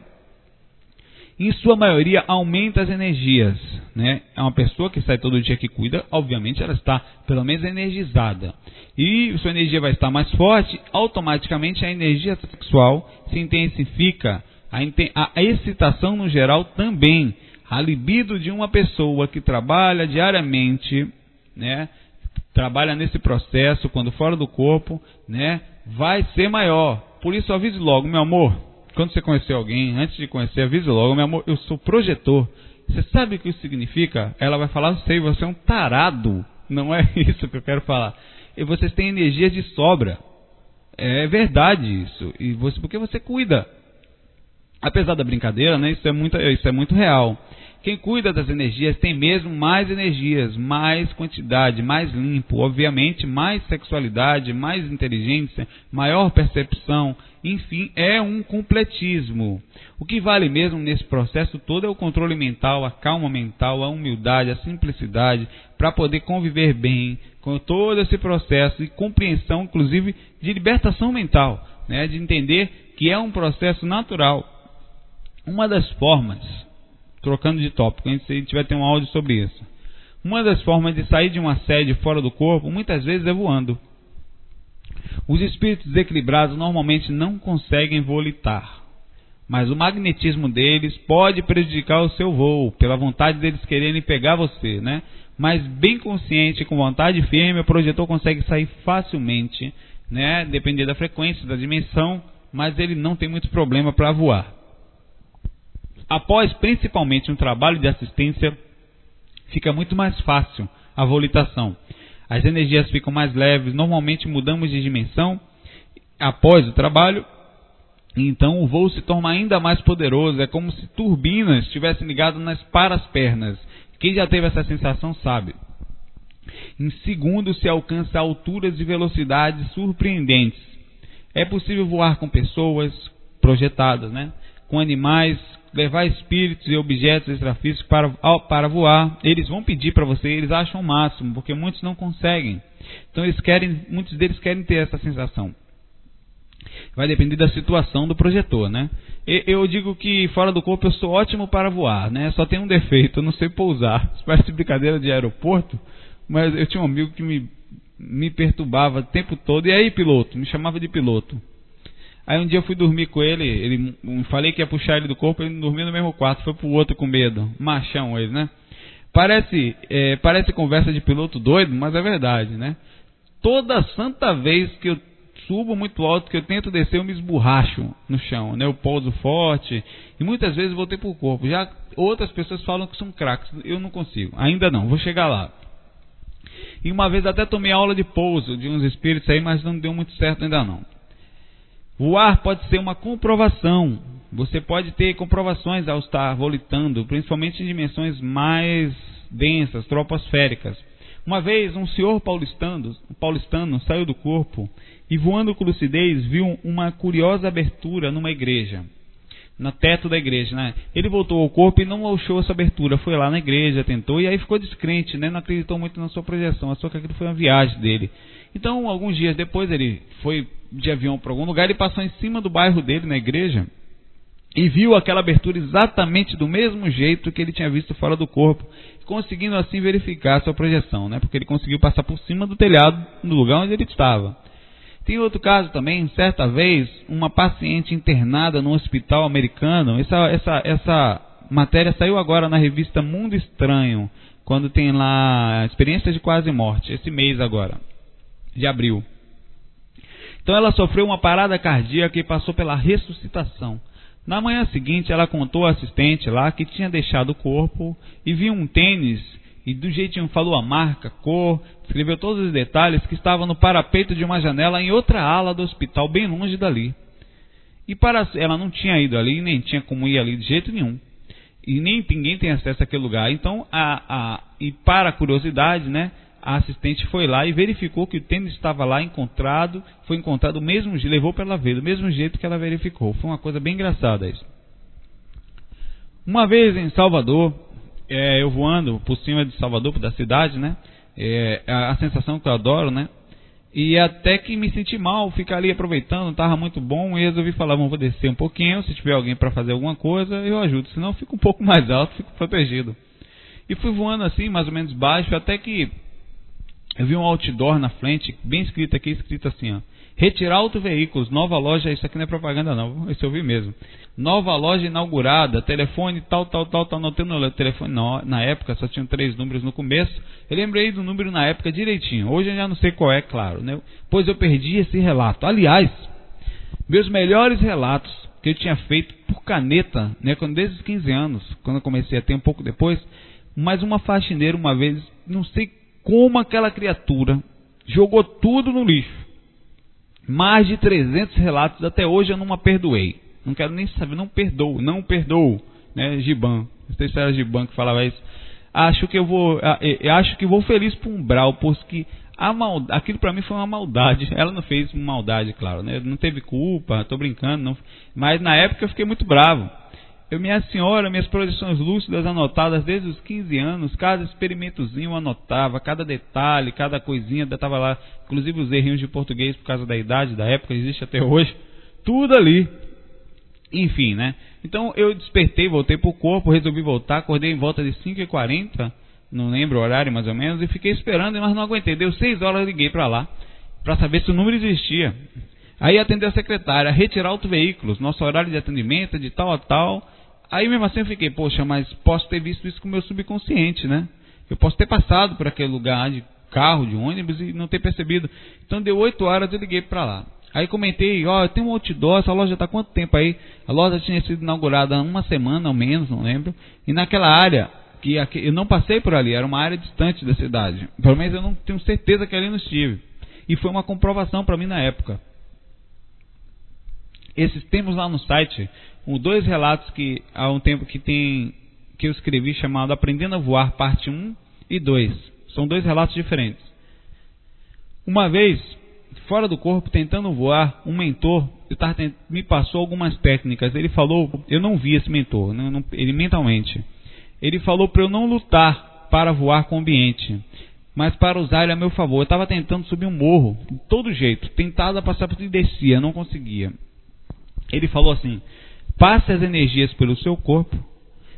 Em sua maioria, aumenta as energias, né? É uma pessoa que sai todo dia que cuida, obviamente ela está pelo menos energizada. E sua energia vai estar mais forte, automaticamente a energia sexual se intensifica, a excitação no geral também. A libido de uma pessoa que trabalha diariamente, né? Trabalha nesse processo, quando fora do corpo, né? Vai ser maior. Por isso avise logo, meu amor. Quando você conhecer alguém, antes de conhecer, avise logo, meu amor, eu sou projetor. Você sabe o que isso significa? Ela vai falar, sei, você é um tarado. Não é isso que eu quero falar. E vocês têm energia de sobra. É verdade isso. E porque você cuida. Apesar da brincadeira, né, isso é muito real. Quem cuida das energias tem mesmo mais energias, mais quantidade, mais limpo, obviamente mais sexualidade, mais inteligência, maior percepção, enfim, é um completismo. O que vale mesmo nesse processo todo é o controle mental, a calma mental, a humildade, a simplicidade, para poder conviver bem com todo esse processo e compreensão, inclusive, de libertação mental, né, de entender que é um processo natural. Uma das formas, trocando de tópico, a gente vai ter um áudio sobre isso. Uma das formas de sair de um assédio fora do corpo, muitas vezes é voando. Os espíritos desequilibrados normalmente não conseguem volitar, mas o magnetismo deles pode prejudicar o seu voo, pela vontade deles quererem pegar você, né? Mas bem consciente, com vontade firme, o projetor consegue sair facilmente, né? Depender da frequência, da dimensão, mas ele não tem muito problema para voar. Após principalmente um trabalho de assistência, fica muito mais fácil a volitação. As energias ficam mais leves, normalmente mudamos de dimensão após o trabalho, então o voo se torna ainda mais poderoso, é como se turbinas estivessem ligadas para as pernas. Quem já teve essa sensação sabe. Em segundo, se alcança alturas e velocidades surpreendentes. É possível voar com pessoas projetadas, né? Com animais, levar espíritos e objetos extrafísicos para voar. Eles vão pedir para você, eles acham o máximo, porque muitos não conseguem. Então muitos deles querem ter essa sensação. Vai depender da situação do projetor, né? Eu digo que fora do corpo eu sou ótimo para voar, né? Só tem um defeito, eu não sei pousar. Isso parece brincadeira de aeroporto, mas eu tinha um amigo que me perturbava o tempo todo. E aí, piloto? Me chamava de piloto. Aí um dia eu fui dormir com ele falei que ia puxar ele do corpo, ele não dormiu no mesmo quarto, foi pro outro com medo. Machão ele, né? Parece conversa de piloto doido, mas é verdade, né? Toda santa vez que eu subo muito alto, que eu tento descer, eu me esborracho no chão, né? Eu pouso forte e muitas vezes voltei pro corpo. Já outras pessoas falam que são craques, eu não consigo, ainda não, vou chegar lá. E uma vez até tomei aula de pouso de uns espíritos aí, mas não deu muito certo ainda não. Voar pode ser uma comprovação. Você pode ter comprovações ao estar volitando, principalmente em dimensões mais densas, troposféricas. Uma vez um senhor paulistano saiu do corpo e, voando com lucidez, viu uma curiosa abertura numa igreja, no teto da igreja, né? Ele voltou ao corpo e não achou essa abertura, foi lá na igreja, tentou, e aí ficou descrente, né? Não acreditou muito na sua projeção, achou que aquilo foi uma viagem dele. Então, alguns dias depois, ele foi de avião para algum lugar, ele passou em cima do bairro dele, na igreja, e viu aquela abertura exatamente do mesmo jeito que ele tinha visto fora do corpo, conseguindo assim verificar a sua projeção, né? Porque ele conseguiu passar por cima do telhado, no lugar onde ele estava. Tem outro caso também, certa vez, uma paciente internada num hospital americano. Essa matéria saiu agora na revista Mundo Estranho, quando tem lá experiências de quase morte, esse mês agora, de abril. Então ela sofreu uma parada cardíaca e passou pela ressuscitação. Na manhã seguinte, ela contou ao assistente lá que tinha deixado o corpo e viu um tênis, e do jeitinho falou a marca, cor, escreveu todos os detalhes, que estava no parapeito de uma janela em outra ala do hospital, bem longe dali. E ela não tinha ido ali, nem tinha como ir ali de jeito nenhum. E nem ninguém tem acesso àquele lugar. Então, e para a curiosidade, né, a assistente foi lá e verificou que o tênis estava lá foi encontrado o mesmo jeito, levou para ela ver, do mesmo jeito que ela verificou. Foi uma coisa bem engraçada isso. Uma vez em Salvador, eu voando por cima de Salvador, da cidade, né? A sensação que eu adoro, né? E até que me senti mal, ficar ali aproveitando, estava muito bom, e resolvi falar, vou descer um pouquinho, se tiver alguém para fazer alguma coisa, eu ajudo, senão eu fico um pouco mais alto, fico protegido. E fui voando assim, mais ou menos baixo, até que eu vi um outdoor na frente, bem escrito aqui, escrito assim, ó: Retirar Autoveículos, nova loja, isso aqui não é propaganda não, isso eu vi mesmo. Nova loja inaugurada, telefone tal, tá anotando o telefone, na época só tinham 3 números no começo, eu lembrei do número na época direitinho, hoje eu já não sei qual é, claro, né? Pois eu perdi esse relato. Aliás, meus melhores relatos que eu tinha feito por caneta, né, desde os 15 anos, quando eu comecei a ter um pouco depois, mas uma faxineira uma vez, não sei como aquela criatura jogou tudo no lixo. Mais de 300 relatos, até hoje eu não a perdoei. Não quero nem saber, não perdoo, né, Giban. Não sei se era Giban que falava isso. Acho que vou feliz para um umbral, pois que aquilo para mim foi uma maldade. Ela não fez maldade, claro, né? Não teve culpa, estou brincando, não. Mas na época eu fiquei muito bravo. Minha senhora, minhas projeções lúcidas anotadas desde os 15 anos, cada experimentozinho eu anotava, cada detalhe, cada coisinha, estava lá, inclusive os errinhos de português por causa da idade, da época, existe até hoje, tudo ali. Enfim, né? Então eu despertei, voltei pro corpo, resolvi voltar, acordei em volta de 5h40, não lembro o horário mais ou menos, e fiquei esperando, mas não aguentei. Deu 6 horas, eu liguei para lá, para saber se o número existia. Aí atendeu a secretária: Retirar Autoveículos, nosso horário de atendimento é de tal a tal. Aí mesmo assim eu fiquei, poxa, mas posso ter visto isso com o meu subconsciente, né? Eu posso ter passado por aquele lugar de carro, de ônibus e não ter percebido. Então deu 8 horas, eu liguei para lá. Aí comentei, tem um outdoor, essa loja está há quanto tempo aí? A loja tinha sido inaugurada há 1 semana, ao menos, não lembro. E naquela área, eu não passei por ali, era uma área distante da cidade. Pelo menos eu não tenho certeza que ali não estive. E foi uma comprovação para mim na época. Temos lá no site 2 relatos que há um tempo que eu escrevi, chamado Aprendendo a Voar, parte 1 e 2. São dois relatos diferentes. Uma vez, fora do corpo, tentando voar, um mentor me passou algumas técnicas. Ele falou, eu não vi esse mentor, ele mentalmente. Ele falou para eu não lutar para voar com o ambiente, mas para usar ele a meu favor. Eu estava tentando subir um morro, de todo jeito, tentado passar por tudo e descia, não conseguia. Ele falou assim: passe as energias pelo seu corpo,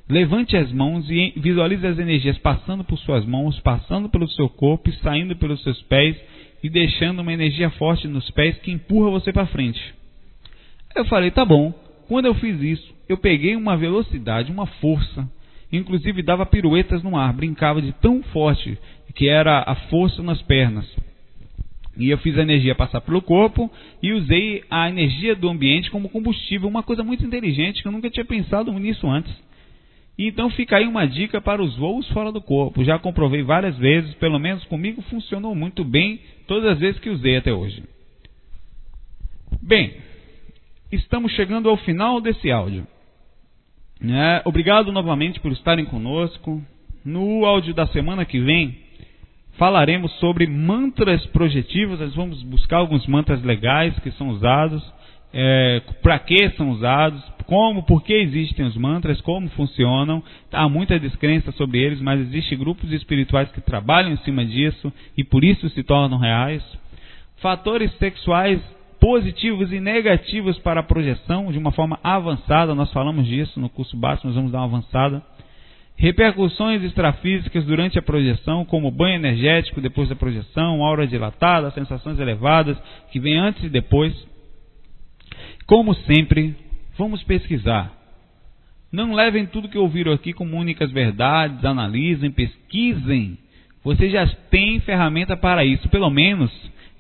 levante as mãos e visualize as energias passando por suas mãos, passando pelo seu corpo e saindo pelos seus pés e deixando uma energia forte nos pés que empurra você para frente. Eu falei, tá bom. Quando eu fiz isso, eu peguei uma velocidade, uma força, inclusive dava piruetas no ar, brincava de tão forte que era a força nas pernas. E eu fiz a energia passar pelo corpo e usei a energia do ambiente como combustível, uma coisa muito inteligente que eu nunca tinha pensado nisso antes. Então fica aí uma dica para os voos fora do corpo. Já comprovei várias vezes, pelo menos comigo funcionou muito bem todas as vezes que usei até hoje. Bem, estamos chegando ao final desse áudio. Obrigado novamente por estarem conosco. No áudio da semana que vem, falaremos sobre mantras projetivos. Nós vamos buscar alguns mantras legais que são usados, para que são usados, por que existem os mantras, como funcionam. Há muita descrença sobre eles, mas existem grupos espirituais que trabalham em cima disso e por isso se tornam reais. Fatores sexuais positivos e negativos para a projeção de uma forma avançada, nós falamos disso no curso básico, nós vamos dar uma avançada. Repercussões extrafísicas durante a projeção, como banho energético depois da projeção, aura dilatada, sensações elevadas que vêm antes e depois. Como sempre, vamos pesquisar. Não levem tudo que ouviram aqui como únicas verdades, analisem, pesquisem. Vocês já têm ferramenta para isso. Pelo menos,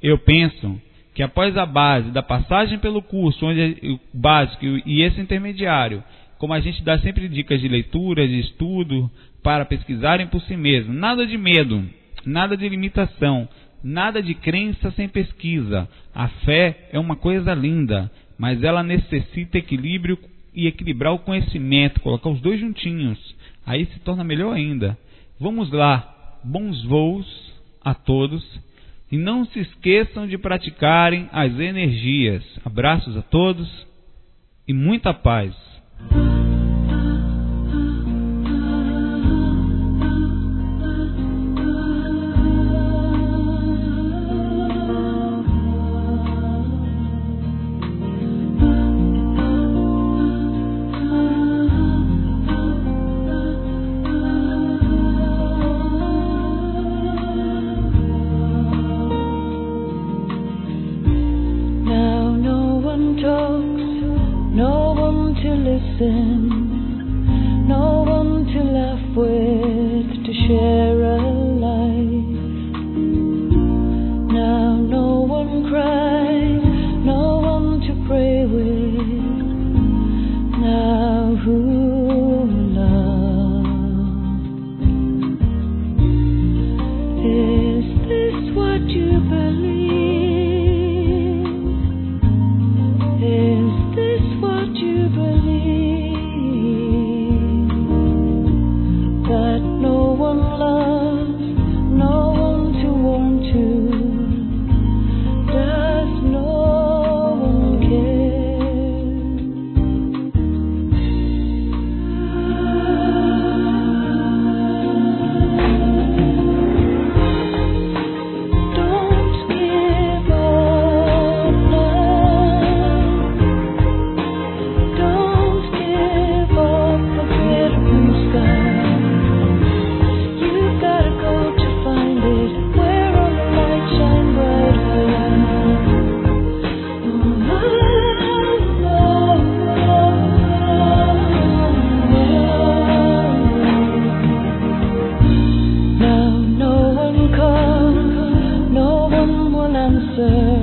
eu penso que após a base da passagem pelo curso, onde é o básico e esse intermediário, como a gente dá sempre dicas de leitura, de estudo, para pesquisarem por si mesmo. Nada de medo, nada de limitação, nada de crença sem pesquisa. A fé é uma coisa linda, mas ela necessita equilíbrio e equilibrar o conhecimento, colocar os dois juntinhos. Aí se torna melhor ainda. Vamos lá, bons voos a todos e não se esqueçam de praticarem as energias. Abraços a todos e muita paz. No one to laugh with, to share a life. Now no one cries, no one to pray with. Now who loves? Is this what you believe? Is this what you believe? That no one loves, no one to warm to. Does no one care? Don't give up now. Don't give up a clear blue sky. Answer.